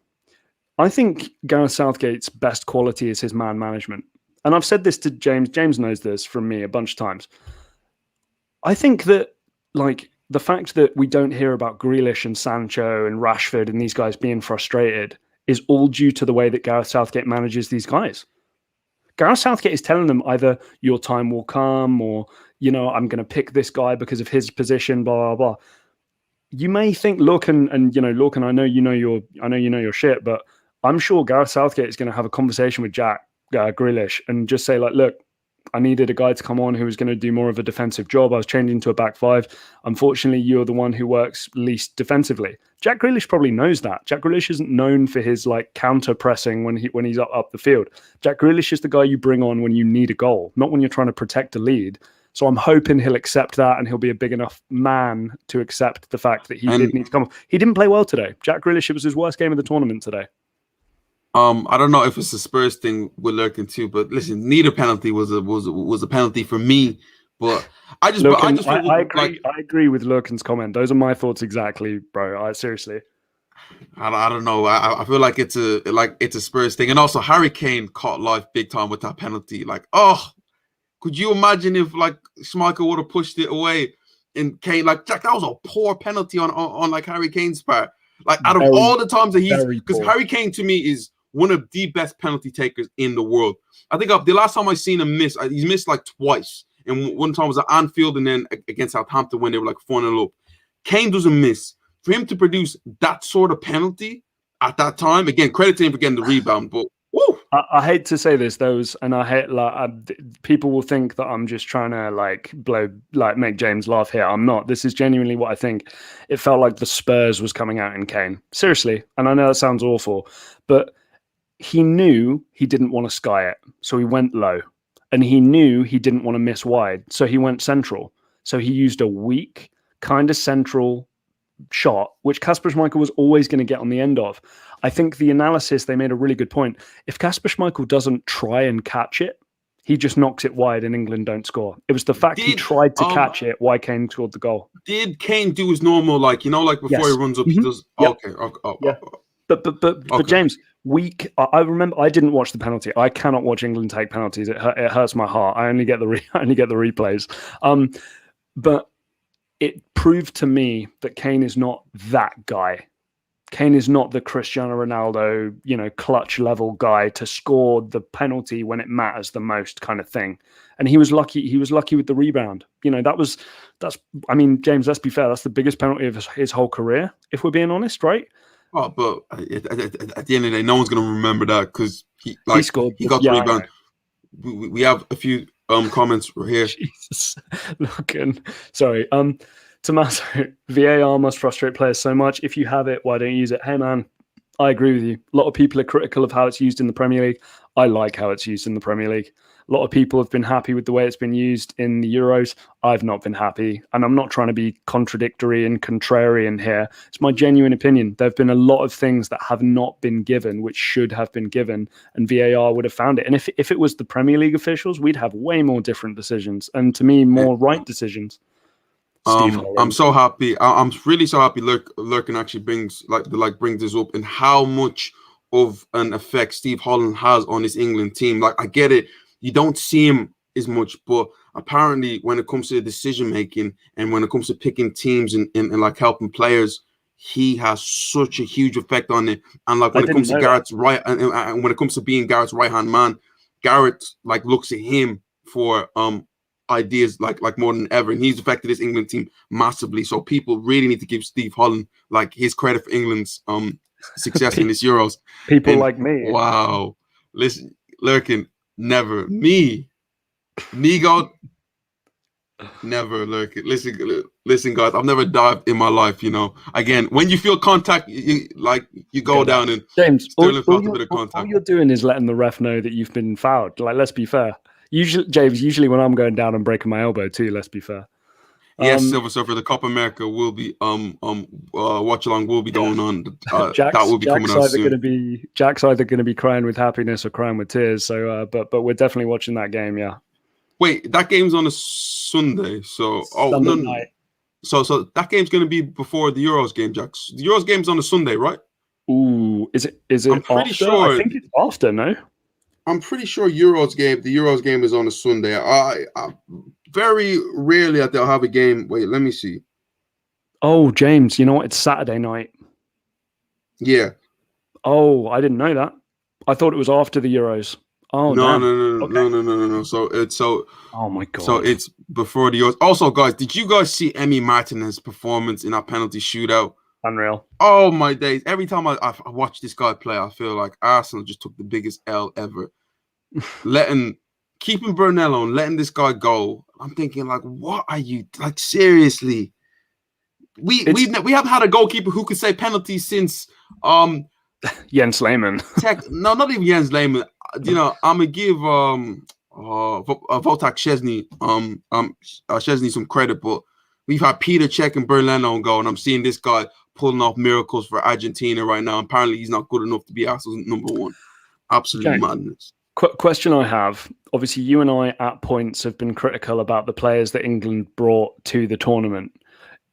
I think Gareth Southgate's best quality is his man management. And I've said this to James. James knows this from me a bunch of times. I think that, like, the fact that we don't hear about Grealish and Sancho and Rashford and these guys being frustrated is all due to the way that Gareth Southgate manages these guys. Gareth Southgate is telling them either your time will come or, I'm going to pick this guy because of his position, blah, blah, blah. You may think, Lorcan, I know you know your shit, but I'm sure Gareth Southgate is going to have a conversation with Jack Grealish and just say, like, look, I needed a guy to come on who was going to do more of a defensive job. I was changing to a back 5. Unfortunately, you're the one who works least defensively. Jack Grealish probably knows that. Jack Grealish isn't known for his counter pressing when he's up the field. Jack Grealish is the guy you bring on when you need a goal, not when you're trying to protect a lead. So I'm hoping he'll accept that and he'll be a big enough man to accept the fact that he did need to come off. He didn't play well today. Jack Grealish, it was his worst game of the tournament today. I don't know if it's a Spurs thing with Lurkin too, but listen, neither penalty was a penalty for me. But I agree with Lurkin's comment. Those are my thoughts exactly, bro. Seriously. I don't know. I feel like it's a Spurs thing, and also Harry Kane caught life big time with that penalty. Like, could you imagine if Schmeichel would have pushed it away and Kane Jack? That was a poor penalty on Harry Kane's part. Out of all the times that because Harry Kane to me is one of the best penalty takers in the world. I think the last time I seen him miss, he's missed twice. And one time was at Anfield and then against Southampton when they were 4-0 up. Kane doesn't miss. For him to produce that sort of penalty at that time, again, credit to him for getting the rebound, but woo! I hate to say this, and I hate people will think that I'm just trying to make James laugh here. I'm not. This is genuinely what I think. It felt like the Spurs was coming out in Kane. Seriously, and I know that sounds awful, but he knew he didn't want to sky it, so he went low. And he knew he didn't want to miss wide, so he went central. So he used a weak, kind of central shot, which Kasper Schmeichel was always going to get on the end of. I think the analysis, they made a really good point. If Kasper Schmeichel doesn't try and catch it, He just knocks it wide and England don't score. It was the fact he tried to catch it why Kane scored the goal. Did Kane do his normal, like before he runs up, he does? Yep. Okay. But James, I remember I didn't watch the penalty. I cannot watch England take penalties. It hurts my heart. I only get the replays. But it proved to me that Kane is not that guy. Kane is not the Cristiano Ronaldo, clutch level guy to score the penalty when it matters the most kind of thing. And he was lucky. He was lucky with the rebound. I mean, James, let's be fair. That's the biggest penalty of his whole career, if we're being honest, right? Oh, but at the end of the day, no one's going to remember that because he scored. He got the rebound. We have a few comments here. Jesus. Sorry. Tommaso, VAR must frustrate players so much. If you have it, why don't you use it? Hey, man, I agree with you. A lot of people are critical of how it's used in the Premier League. I like how it's used in the Premier League. A lot of people have been happy with the way it's been used in the Euros. I've not been happy. And I'm not trying to be contradictory and contrarian here. It's my genuine opinion. There have been a lot of things that have not been given, which should have been given, and VAR would have found it. And if it was the Premier League officials, we'd have way more different decisions. And to me, more right decisions. I'm so happy. I'm really so happy. Lurkin actually brings this up and how much of an effect Steve Holland has on this England team. Like, I get it. You don't see him as much, but apparently when it comes to decision making and when it comes to picking teams and like helping players, he has such a huge effect on it. And like when it comes to Garrett's right and when it comes to being Garrett's right hand man, Garrett like looks at him for ideas like more than ever, and he's affected this England team massively. So people really need to give Steve Holland like his credit for England's success in this Euros. People like me. Wow. Listen, Lurkin, never. Me God, never. Lurkin. Listen, guys, I've never dived in my life, Again, when you feel contact, you go down and James, all you're doing is letting the ref know that you've been fouled. Like, let's be fair. Usually when I'm going down and breaking my elbow too, let's be fair. Yes, Silver Surfer, the Copa America will be watch along will be going on. Jack's, that will be coming out soon. Jack's either going to be crying with happiness or crying with tears. So, but we're definitely watching that game. Yeah. Wait, that game's on a Sunday. So Sunday night. So that game's going to be before the Euros game, Jack. The Euros game's on a Sunday, right? Ooh, is it? I'm pretty sure. I think it's after. No. I'm pretty sure the Euros game is on a Sunday. I very rarely that they'll have a game. Wait, let me see. Oh, James, you know what? It's Saturday night. Yeah. Oh, I didn't know that. I thought it was after the Euros. Oh, no. Okay. No. So oh my God. So it's before the Euros. Also, guys, did you guys see Emi Martinez's performance in that penalty shootout? Unreal. Oh my days! Every time I watch this guy play, I feel like Arsenal just took the biggest L ever. Keeping Brunello and letting this guy go. I'm thinking, like, what are you like? Seriously, we haven't had a goalkeeper who could say penalties since Jens Lehmann. No, not even Jens Lehmann. I'm gonna give Wojtek Szczesny Szczesny some credit, but we've had Peter Cech and Berlano go, and I'm seeing this guy pulling off miracles for Argentina right now. Apparently, he's not good enough to be Arsenal's number one. Absolute madness. Question I have. Obviously, you and I at points have been critical about the players that England brought to the tournament.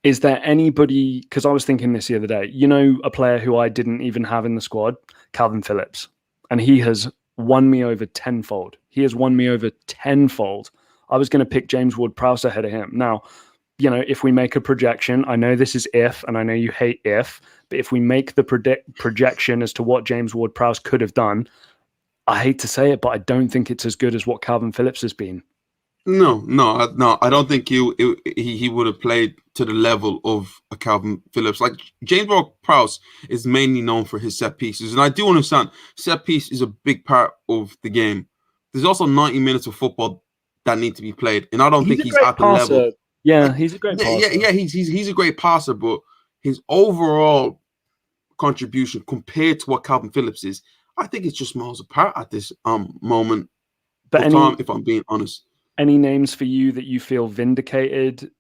Is there anybody, because I was thinking this the other day, a player who I didn't even have in the squad, Calvin Phillips, and he has won me over tenfold. I was going to pick James Ward-Prowse ahead of him. Now, if we make a projection, I know this is if, and I know you hate if, but if we make the projection as to what James Ward-Prowse could have done, I hate to say it, but I don't think it's as good as what Calvin Phillips has been. No. I don't think he would have played to the level of a Calvin Phillips. Like, James Ward-Prowse is mainly known for his set pieces, and I do understand set piece is a big part of the game. There's also 90 minutes of football that need to be played, and I don't think he's at the level. Yeah, he's a great passer. Yeah, he's a great passer, but his overall contribution compared to what Calvin Phillips is, I think it's just miles apart at this moment. But if I'm being honest. Any names for you that you feel vindicated,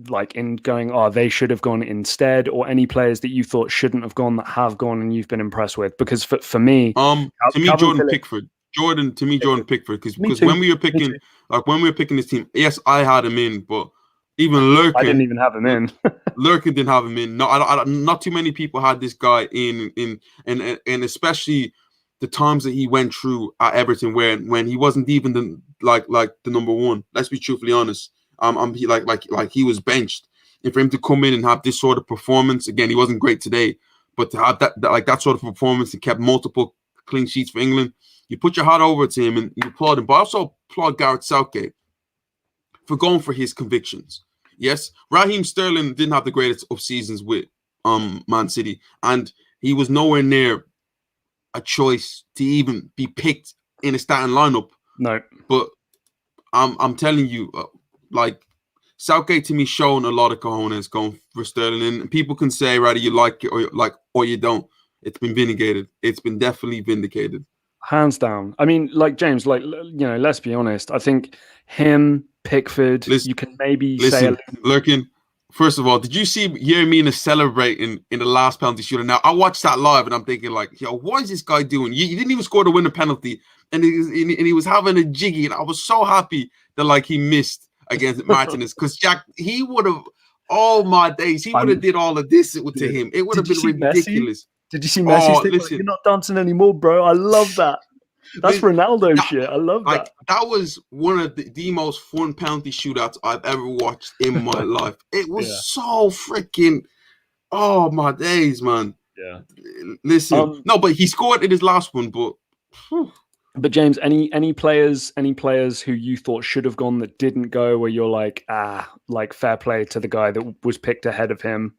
like in going, they should have gone instead, or any players that you thought shouldn't have gone that have gone and you've been impressed with? Because for me, to me, Jordan Pickford. Jordan Pickford, Me because too. when we were Me picking too. this team, yes, I had him in, but even I didn't even have him in. Lurkin didn't have him in. No, not too many people had this guy in, and especially the times that he went through at Everton, when he wasn't even the the number one. Let's be truthfully honest. He he was benched, and for him to come in and have this sort of performance again, he wasn't great today, but to have that sort of performance and kept multiple clean sheets for England, you put your hat over to him and you applaud him. But I also applaud Gareth Southgate for going for his convictions. Yes, Raheem Sterling didn't have the greatest of seasons with Man City, and he was nowhere near a choice to even be picked in a starting lineup. No. But I'm telling you, Southgate to me showing a lot of cojones going for Sterling, and people can say whether you like it or you don't. It's been vindicated. It's been definitely vindicated. Hands down. I mean, like James, let's be honest. I think him, Pickford, Listen, you can maybe listen, say Lurkin. First of all, did you see Yermina celebrating in the last penalty shooter? Now I watched that live and I'm thinking like, yo, what is this guy doing? You didn't even score to win a penalty, and he was having a jiggy, and I was so happy that he missed against Martinez, because Jack, he would have, oh my days, he would have did all of this to him. It would have been ridiculous. Did you see Messi? Oh, Like, listen, you're not dancing anymore, bro. I love that. That's Ronaldo shit. I love that. That was one of the most fun penalty shootouts I've ever watched in my life. It was so freaking, oh my days, man. Yeah. Listen, no, but he scored in his last one, but. But James, any players who you thought should have gone that didn't go, where you're like, fair play to the guy that was picked ahead of him?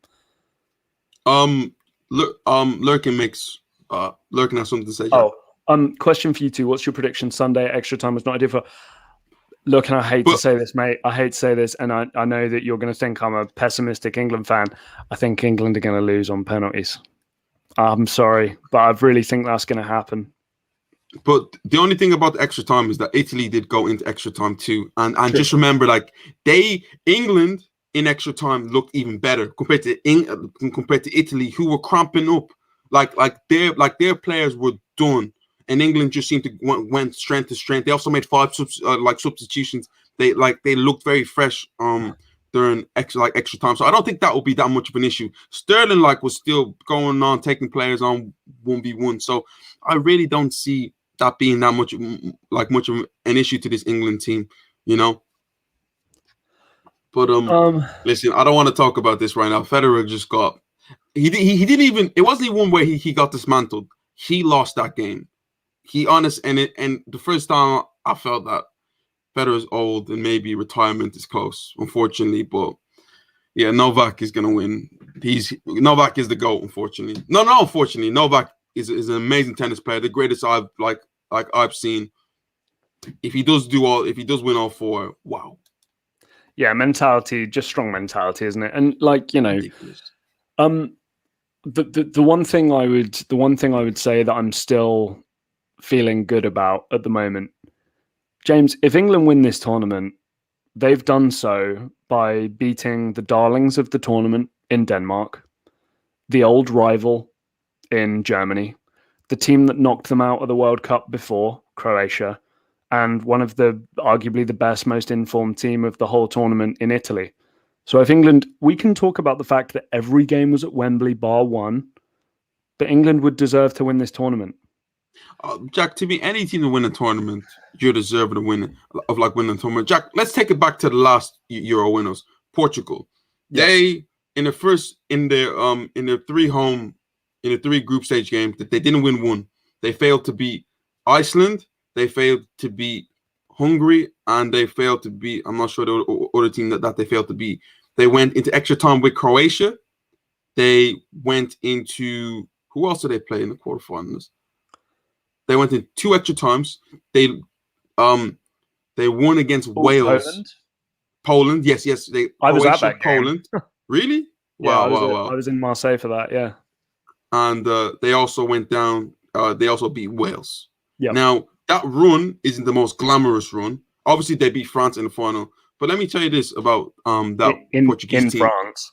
Lurkin has something to say. Jack. Question for you two. What's your prediction? Sunday extra time was not ideal for. Look, and I hate to say this, mate. I hate to say this, and I know that you're going to think I'm a pessimistic England fan. I think England are going to lose on penalties. I'm sorry, but I really think that's going to happen. But the only thing about the extra time is that Italy did go into extra time too, and just remember, England in extra time looked even better compared to Italy, who were cramping up, their players were done, and England just seemed to went strength to strength. They also made 5 substitutions. They looked very fresh during extra time, so I don't think that will be that much of an issue. Sterling was still going on taking players on 1v1, so I really don't see that being that much of an issue to this England team, you know. But listen, I don't want to talk about this right now. Federer just got he didn't even, it wasn't even one where he got dismantled. He lost that game. And the first time I felt that Federer's old and maybe retirement is close, unfortunately. But yeah, Novak is gonna win. Novak is the GOAT, unfortunately. No, unfortunately, Novak is an amazing tennis player, the greatest I've seen. If he does win all 4, wow. Yeah, mentality, just strong mentality, isn't it? And ridiculous. The one thing I would say that I'm still feeling good about at the moment, James, if England win this tournament, they've done so by beating the darlings of the tournament in Denmark, the old rival in Germany, the team that knocked them out of the World Cup before, Croatia, and one of the arguably the best, most informed team of the whole tournament in Italy. So if England, we can talk about the fact that every game was at Wembley bar one, but England would deserve to win this tournament. Jack, to me, any team to win a tournament, you deserve to win winning a tournament. Jack, let's take it back to the last Euro winners, Portugal. Yes. They in their 3 group stage games that they didn't win one. They failed to beat Iceland. They failed to beat Hungary, and they failed to beat, I'm not sure the other team that they failed to beat. They went into extra time with Croatia. They went into, who else did they play in the quarterfinals? They went in 2 extra times. They won against Wales. Poland. Yes. I was at that game. Poland. Really? Yeah, wow. I was in Marseille for that, yeah. And they also went down, they also beat Wales. Yeah. Now, that run isn't the most glamorous run. Obviously, they beat France in the final. But let me tell you this about that Portuguese team. France.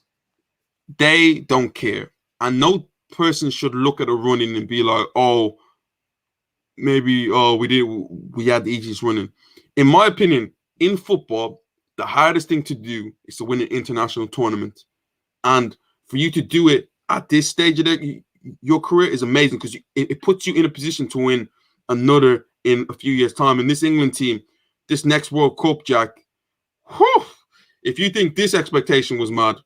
They don't care. And no person should look at a running and be like, oh, maybe we had the easiest running. In my opinion, in football, the hardest thing to do is to win an international tournament, and for you to do it at this stage of your career is amazing because it puts you in a position to win another in a few years' time. And this England team, this next World Cup, Jack, whew, if you think this expectation was mad,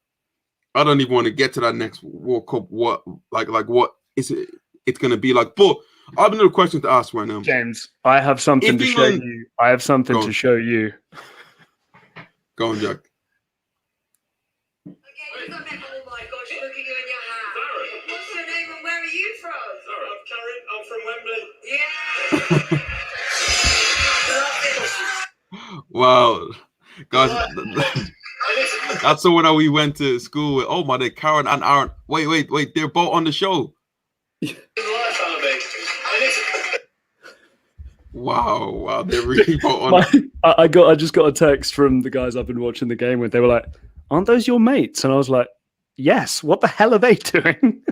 I don't even want to get to that next World Cup. What what is it? It's gonna be like. But I have another question to ask right now. James, I have something to show you. I have something to show you. Go on, Jack. Oh my gosh, look at you in your hat. What's your name and where are you from? I'm Karen. I'm from Wembley. Yeah. Wow, guys, that's someone that we went to school with. Oh my day, Karen and Aaron. Wait, they're both on the show. Wow, they're really both on. I just got a text from the guys I've been watching the game with. They were like, "Aren't those your mates?" And I was like, "Yes." What the hell are they doing?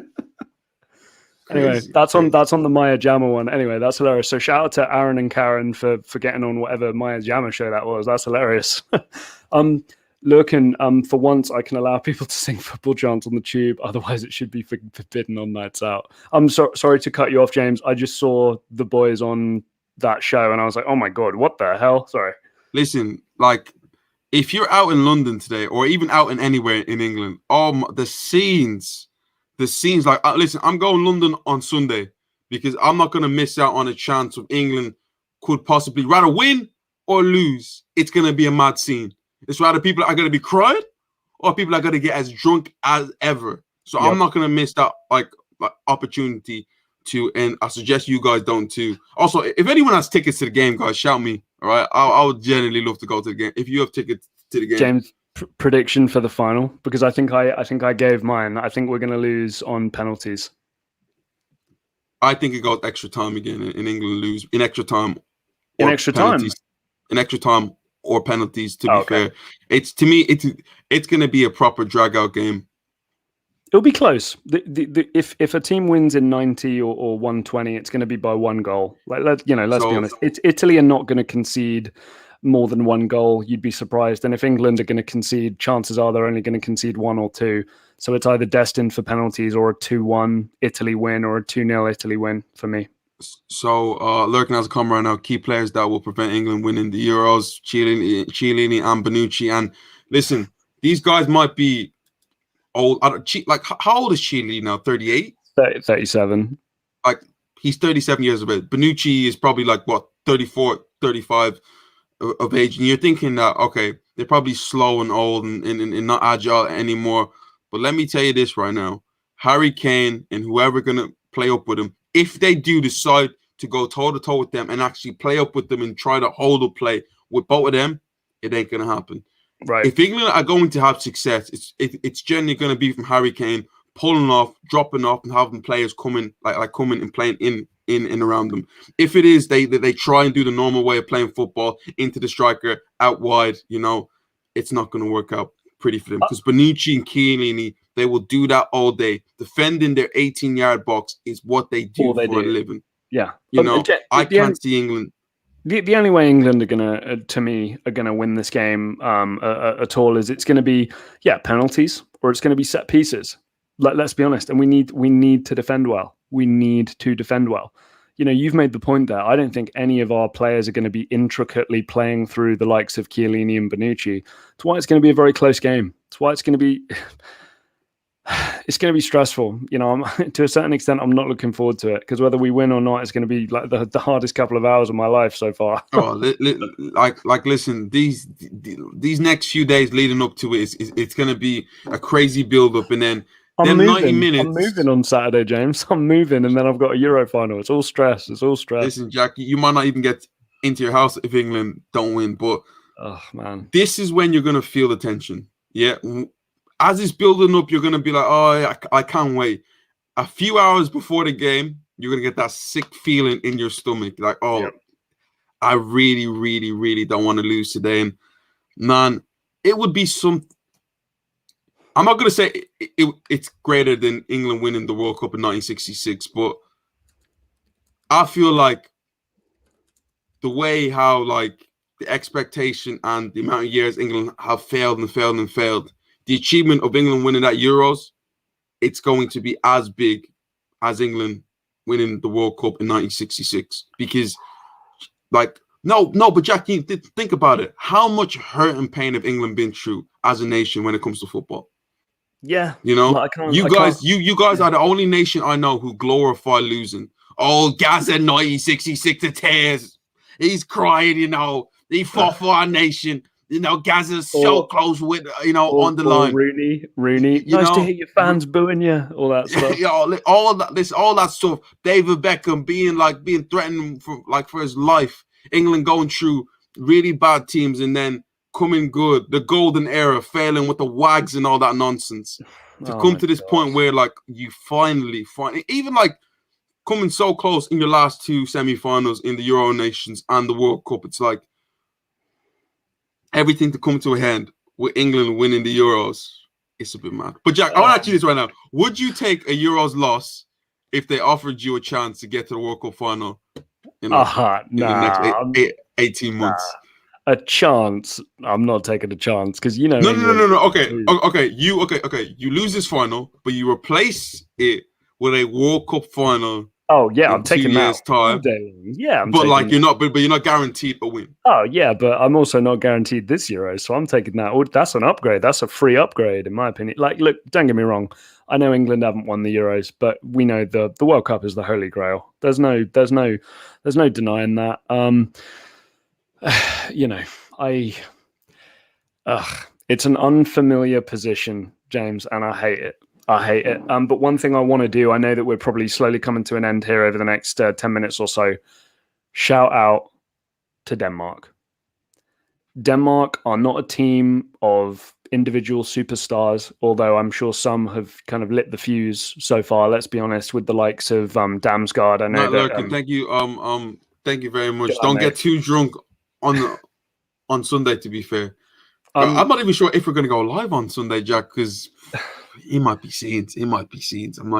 Anyway, that's on the Maya Jama one. Anyway, that's hilarious. So shout out to Aaron and Karen for getting on whatever Maya Jama show that was. That's hilarious. Lurkin, for once I can allow people to sing football chants on the tube. Otherwise, it should be forbidden on nights out. I'm sorry to cut you off, James. I just saw the boys on that show and I was like, oh my God, what the hell? Sorry. Listen, like, if you're out in London today or even out in anywhere in England, the scenes, like, listen, I'm going London on Sunday because I'm not going to miss out on a chance of England could possibly rather win or lose. It's going to be a mad scene. It's rather people are going to be crying or people are going to get as drunk as ever. So I'm not going to miss that like opportunity to, and I suggest you guys don't too. Also, if anyone has tickets to the game, guys, shout me. All right, I would genuinely love to go to the game. If you have tickets to the game, James, prediction for the final, because I think I gave mine. I think we're going to lose on penalties. I think it goes extra time again, in England lose in extra time. In extra penalties. time. In extra time or penalties. To be fair, it's going to be a proper drag out game. It'll be close. If a team wins in 90 or 120, it's going to be by one goal. Let's be honest. It's Italy are not going to concede more than one goal. You'd be surprised. And if England are going to concede, chances are they're only going to concede one or two. So it's either destined for penalties or a 2-1 Italy win or a 2-0 Italy win for me. So lurking as a comment right now, key players that will prevent England winning the Euros, Chiellini and Bonucci. And listen, these guys might be old. Like, how old is Chiellini now? 38? 37. Like, he's 37 years of age. Bonucci is probably like, what, 34, 35 of age. And you're thinking that, okay, they're probably slow and old and not agile anymore. But let me tell you this right now. Harry Kane and whoever going to play up with him, if they do decide to go toe-to-toe with them and actually play up with them and try to hold a play with both of them, it ain't going to happen. Right. If England are going to have success, it's generally going to be from Harry Kane pulling off, dropping off, and having players coming and playing in and around them. If it is they try and do the normal way of playing football into the striker out wide, it's not going to work out pretty for them because Bonucci and Chiellini, they will do that all day. Defending their 18-yard box is what they do for a living. Yeah, I can't see England. The only way England are gonna win this game at all is it's going to be penalties or it's going to be set pieces. Let's be honest, and we need to defend well. We need to defend well. You've made the point there. I don't think any of our players are going to be intricately playing through the likes of Chiellini and Bonucci. It's why it's going to be a very close game. It's why it's going to be. It's going to be stressful. To a certain extent, I'm not looking forward to it because whether we win or not, it's going to be like the hardest couple of hours of my life so far. Listen, these next few days leading up to it, it's going to be a crazy build up, and then I'm 90 minutes. I'm moving on Saturday, James. I'm moving, and then I've got a Euro final. It's all stress. Listen, Jack, you might not even get into your house if England don't win, but oh man, this is when you're going to feel the tension. Yeah. As it's building up, you're going to be like, oh, I can't wait. A few hours before the game, you're going to get that sick feeling in your stomach. Like, I really, really, really don't want to lose today. And, man, it would be I'm not going to say it's greater than England winning the World Cup in 1966, but I feel like the way how like the expectation and the amount of years England have failed and failed and failed, the achievement of England winning that Euros, it's going to be as big as England winning the World Cup in 1966. Because, like, no, but Jack, you think about it. How much hurt and pain have England been through as a nation when it comes to football? Yeah, You know, like, you guys are the only nation I know who glorify losing. Oh, Gaza 1966 to tears. He's crying, you know. He fought for our nation. You know, Gaza's so close with, you know, on the line. Rooney. You Nice to know, hear your fans booing you. All that stuff. yeah, all that stuff. David Beckham being threatened for his life. England going through really bad teams and then coming good. The golden era, failing with the wags and all that nonsense. To come to this point where like you finally even like coming so close in your last two semi-finals in the Euro Nations and the World Cup. It's like everything to come to a hand with England winning the Euros. It's a bit mad. But Jack, I want to ask you this right now. Would you take a Euros loss if they offered you a chance to get to the World Cup final in the next 18 months? A chance? I'm not taking a chance because No. Okay. You lose this final, but you replace it with a World Cup final. Oh yeah, I'm taking 2 years' time. Yeah, but like you're not guaranteed a win. Oh yeah, but I'm also not guaranteed this Euro, so I'm taking that. That's an upgrade. That's a free upgrade, in my opinion. Like, look, don't get me wrong. I know England haven't won the Euros, but we know the World Cup is the holy grail. There's no denying that. You know, it's an unfamiliar position, James, and I hate it. But one thing I want to do, I know that we're probably slowly coming to an end here over the next 10 minutes or so. Shout out to Denmark. Denmark are not a team of individual superstars, although I'm sure some have kind of lit the fuse so far. Let's be honest, with the likes of Damsgaard. I know that. Thank you. Thank you very much. Don't get too drunk on Sunday. To be fair, I'm not even sure if we're going to go live on Sunday, Jack, because it might be scenes. I'm not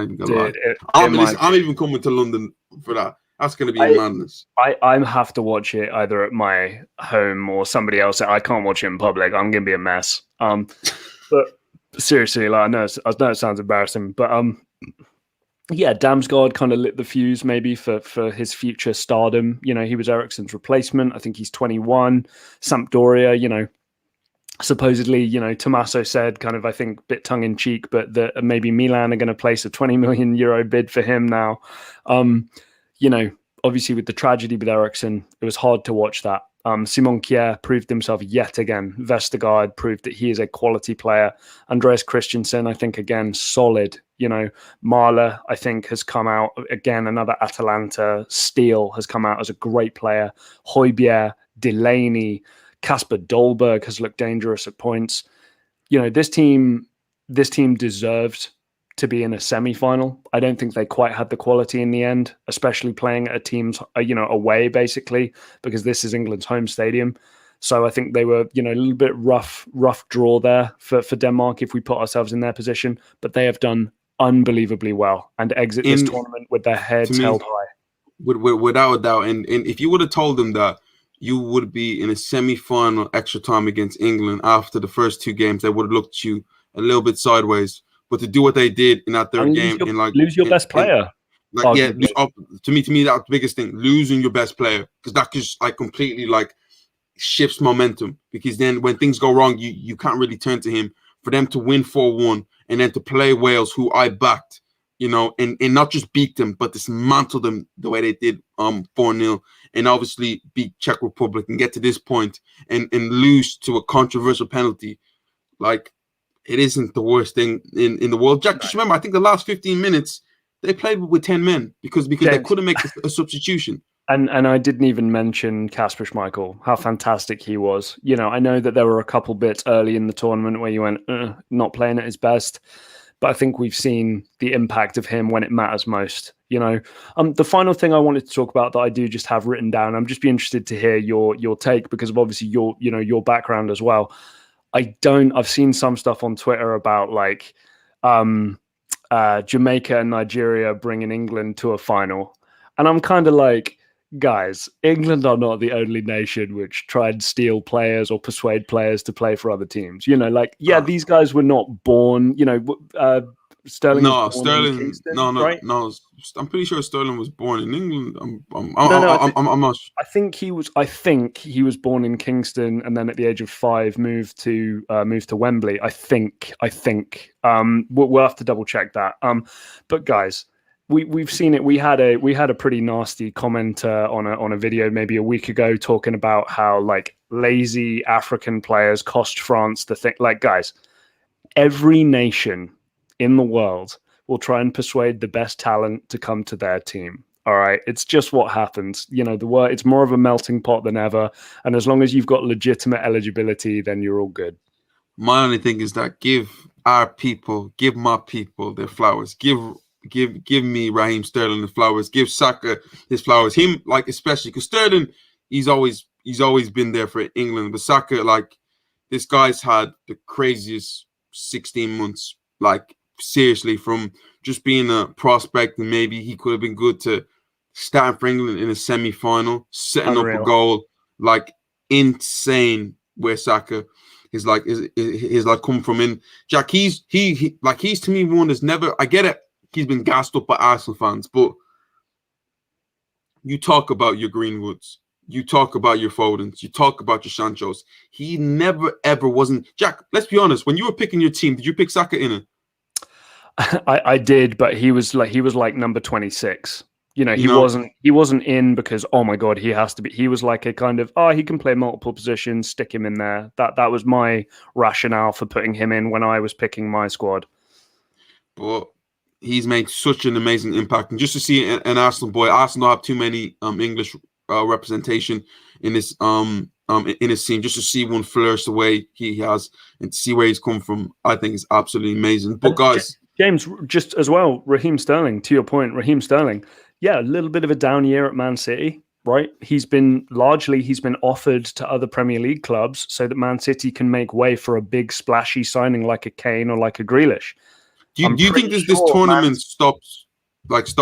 even going to lie. I'm even coming to London for that. That's going to be madness. I have to watch it either at my home or somebody else. I can't watch it in public. I'm going to be a mess. But seriously, like I know it sounds embarrassing, but yeah, Damsgaard kind of lit the fuse maybe for his future stardom. You know, he was Eriksen's replacement. I think he's 21. Sampdoria, you know, supposedly, you know, Tommaso said kind of, I think, bit tongue in cheek, but that maybe Milan are going to place a 20 million euro bid for him now. You know, obviously with the tragedy with Eriksen, it was hard to watch that. Simon Kjær proved himself yet again. Vestergaard proved that he is a quality player. Andreas Christensen, I think, again, solid. You know, Mahler, I think, has come out again. Another Atalanta. Steele has come out as a great player. Højbjerg, Delaney, Kasper Dolberg has looked dangerous at points. You know, this team deserved to be in a semi-final. I don't think they quite had the quality in the end, especially playing at a team's, you know, away basically, because this is England's home stadium. So I think they were, you know, a little bit rough draw there for Denmark if we put ourselves in their position, but they have done unbelievably well and exit this tournament with their heads held high. Without a doubt. And if you would have told them that you would be in a semi-final extra time against England after the first two games, they would have looked at you a little bit sideways. But to do what they did in that third game, lose your best player. To me, that's the biggest thing: losing your best player, because that just like completely like shifts momentum. Because then when things go wrong, you can't really turn to him. For them to win 4-1 and then to play Wales, who I backed, you know, and not just beat them, but dismantle them the way they did 4-0, and obviously beat Czech Republic and get to this point and lose to a controversial penalty, like. It isn't the worst thing in the world. Jack, just remember, I think the last 15 minutes, they played with 10 men because James, they couldn't make a substitution. And I didn't even mention Kasper Schmeichel, how fantastic he was. You know, I know that there were a couple bits early in the tournament where you went, not playing at his best. But I think we've seen the impact of him when it matters most. You know, the final thing I wanted to talk about that I do just have written down, I'm just be interested to hear your take because of obviously your background as well. I've seen some stuff on Twitter about like Jamaica and Nigeria bringing England to a final. And I'm kind of like, guys, England are not the only nation which try and steal players or persuade players to play for other teams. You know, like, yeah, these guys were not born, Sterling was No, born in Sterling. Kingston, No, no, right? no. I'm pretty sure Sterling was born in England. No, no, I'm not. I think he was. I think he was born in Kingston, and then at the age of 5, moved to Wembley. I think. We'll have to double check that. But guys, we've seen it. We had a pretty nasty commenter on a video maybe a week ago talking about how like lazy African players cost France the thing. Like, guys, every nation in the world will try and persuade the best talent to come to their team. All right. It's just what happens. You know, it's more of a melting pot than ever. And as long as you've got legitimate eligibility, then you're all good. My only thing is that give my people their flowers. Give me Raheem Sterling the flowers. Give Saka his flowers. Him, like, especially because Sterling, he's always been there for England. But Saka, like, this guy's had the craziest 16 months. Like, seriously, from just being a prospect, and maybe he could have been good to start for England in a semi-final, setting up a goal, like, insane. Where Saka is like come from. In Jack, he's to me one that's never. I get it. He's been gassed up by Arsenal fans, but you talk about your Greenwoods, you talk about your Fodens, you talk about your Sanchos. He never ever wasn't. Jack, let's be honest. When you were picking your team, did you pick Saka in it? I did, but he was like number 26. You know, he wasn't in because, oh my God, he has to be. He was like a kind of, he can play multiple positions, stick him in there. That was my rationale for putting him in when I was picking my squad. But he's made such an amazing impact, and just to see an Arsenal boy, Arsenal don't have too many English representation in this in his team. Just to see one flourish the way he has and to see where he's come from, I think is absolutely amazing. But guys, James, just as well, Raheem Sterling. To your point, Raheem Sterling. Yeah, a little bit of a down year at Man City, right? He's been offered to other Premier League clubs so that Man City can make way for a big splashy signing like a Kane or like a Grealish. Do you think this tournament stops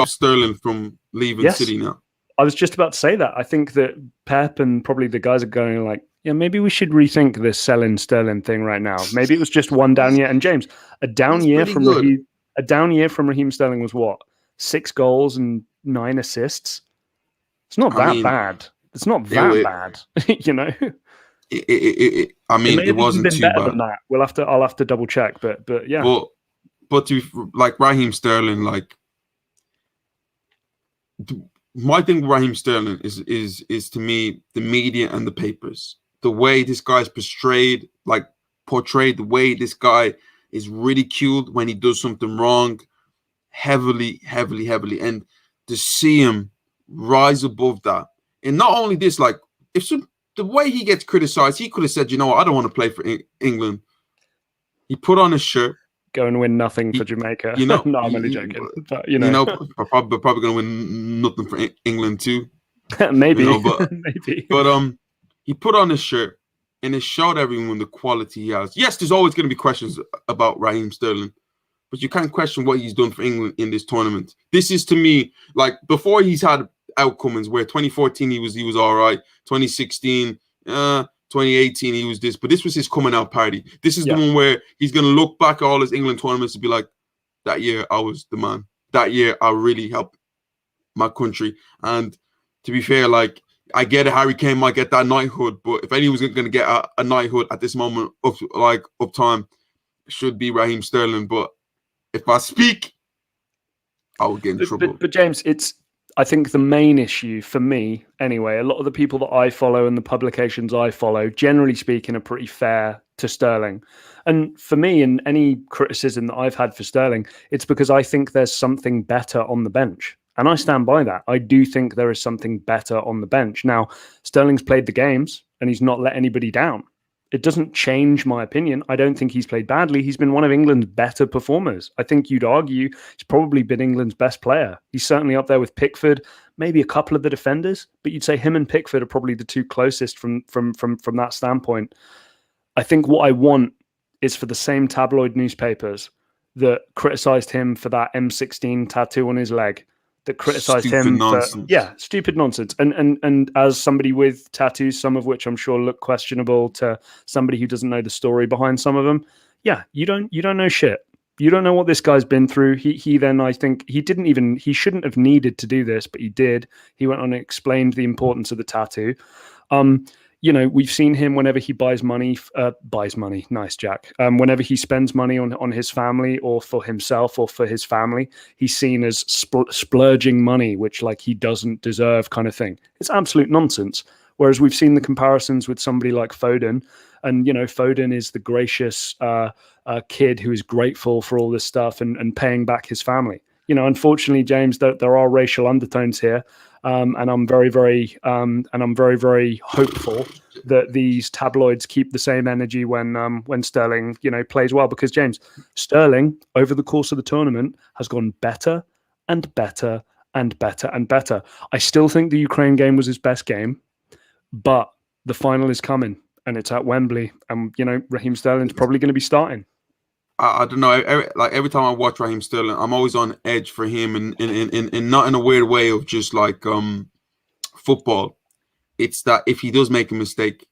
Sterling from leaving City now? I was just about to say that. I think that Pep and probably the guys are going like, yeah, maybe we should rethink this selling Sterling thing right now. Maybe it was just one down year. And James, a down year from Raheem Sterling was what? 6 goals and 9 assists. It's not that bad. It's not that bad, you know. It wasn't too bad. Than that. I'll have to double check, but yeah. But to like Raheem Sterling, like my thing with Raheem Sterling is to me the media and the papers, the way this guy's portrayed, the way this guy is ridiculed when he does something wrong, heavily, and to see him rise above that. And not only this, like the way he gets criticized, he could have said, you know what, I don't want to play for England. He put on his shirt. Go and win nothing for Jamaica. You know, no, I'm only joking. But, probably going to win nothing for England too. Maybe, maybe. But he put on his shirt and it showed everyone the quality he has. Yes, there's always going to be questions about Raheem Sterling, but you can't question what he's done for England in this tournament. This is, to me, like before he's had outcomes where 2014 he was all right, 2016, 2018 he was this, but this was his coming out party. This is the one where he's going to look back at all his England tournaments and be like, that year I was the man. That year I really helped my country. And to be fair, like, I get it, Harry Kane might get that knighthood, but if anyone's going to get a knighthood at this moment of time, it should be Raheem Sterling. But if I speak, I will get in trouble. But James, I think the main issue for me, anyway, a lot of the people that I follow and the publications I follow, generally speaking, are pretty fair to Sterling. And for me, in any criticism that I've had for Sterling, it's because I think there's something better on the bench. And I stand by that. I do think there is something better on the bench. Now, Sterling's played the games and he's not let anybody down. It doesn't change my opinion. I don't think he's played badly. He's been one of England's better performers. I think you'd argue he's probably been England's best player. He's certainly up there with Pickford, maybe a couple of the defenders, but you'd say him and Pickford are probably the two closest from that standpoint. I think what I want is for the same tabloid newspapers that criticised him for that M16 tattoo on his leg that criticized Stupid him nonsense. for stupid nonsense. And as somebody with tattoos, some of which I'm sure look questionable to somebody who doesn't know the story behind some of them, you don't know shit. You don't know what this guy's been through. He then, I think, he shouldn't have needed to do this, but he did. He went on and explained the importance of the tattoo. We've seen him whenever he buys money. Nice, Jack. Whenever he spends money on his family or for himself or for his family, he's seen as splurging money, which like he doesn't deserve, kind of thing. It's absolute nonsense. Whereas we've seen the comparisons with somebody like Foden, and Foden is the gracious kid who is grateful for all this stuff and paying back his family. Unfortunately, James, there are racial undertones here. And I'm very, very hopeful that these tabloids keep the same energy when Sterling, plays well. Because James, Sterling over the course of the tournament has gone better and better and better and better. I still think the Ukraine game was his best game, but the final is coming and it's at Wembley, and Raheem Sterling's probably going to be starting. I don't know. Every time I watch Raheem Sterling, I'm always on edge for him, and not in a weird way of just like football. It's that if he does make a mistake,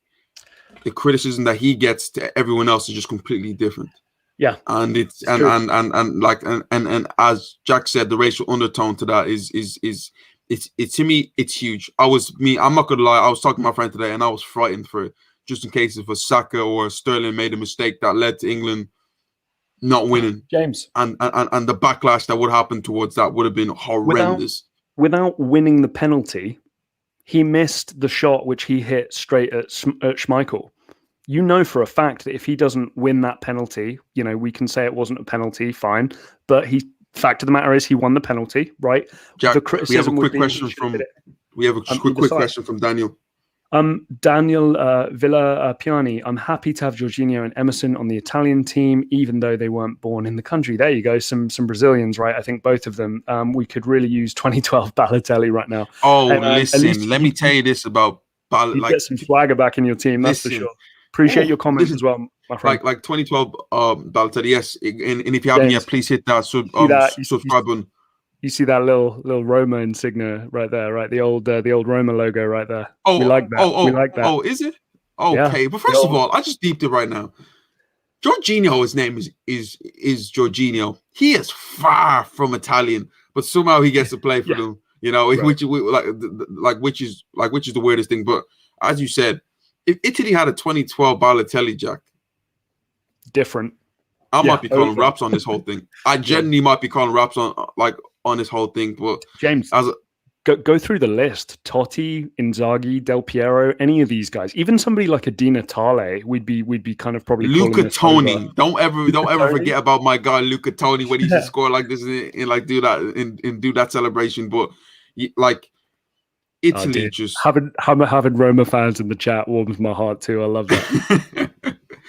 the criticism that he gets to everyone else is just completely different. Yeah, and it's and as Jack said, the racial undertone to that is to me, it's huge. I'm not gonna lie. I was talking to my friend today, and I was frightened for it, just in case if a Saka or Sterling made a mistake that led to England not winning, James, and the backlash that would happen towards that would have been horrendous. Without winning the penalty, he missed the shot which he hit straight at Schmeichel. For a fact that if he doesn't win that penalty, we can say it wasn't a penalty, fine. But fact of the matter is he won the penalty, right? Jack, we have a quick question from Daniel. Daniel Villapiani, I'm happy to have Jorginho and Emerson on the Italian team, even though they weren't born in the country. There you go. Some Brazilians, right? I think both of them. We could really use 2012 Balotelli right now. Oh, listen, let me tell you this about Balotelli. You get some swagger back in your team, that's for sure. Appreciate your comments as well, my friend. Like 2012 Balotelli, yes. And if you haven't yet, please hit that subscribe button. You see that little Roma insignia right there, right? The old Roma logo right there. We like that. We like that. Oh, is it? Okay, yeah. But first of all, I just deeped it right now. Jorginho, his name is Jorginho. He is far from Italian, but somehow he gets to play for them. Right. which is the weirdest thing. But as you said, if Italy had a 2012 Balotelli, Jack, different. I might be calling raps on this whole thing. I genuinely might be calling raps on this whole thing. But James, go through the list: Totti, Inzaghi, Del Piero, any of these guys. Even somebody like a Di Natale, we'd be kind of probably Luca Toni. Don't ever forget about my guy Luca Toni when he should score like this and like do that and do that celebration. But like Italy, just having Roma fans in the chat warms my heart too. I love that.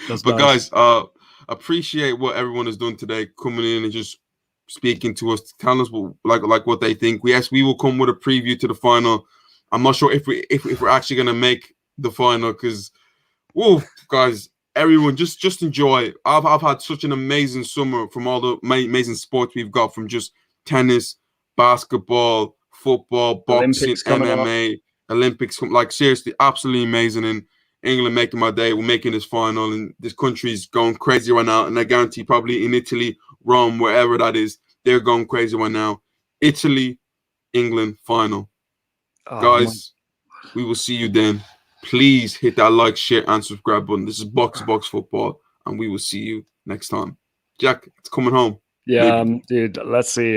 But nice. Guys, appreciate what everyone is doing today, coming in and just speaking to us, telling us what they think. We will come with a preview to the final. I'm not sure if we're actually gonna make the final because, guys, everyone just enjoy. I've had such an amazing summer from all the amazing sports we've got, from just tennis, basketball, football, boxing, MMA, Olympics. Like seriously, absolutely amazing. And England making my day. We're making this final, and this country's going crazy right now. And I guarantee probably in Italy, Rome, wherever that is, they're going crazy right now. Italy, England final. Guys, we will see you then. Please hit that like, share, and subscribe button. This is Box to Box Football, and we will see you next time. Jack, it's coming home. Yeah, dude, let's see.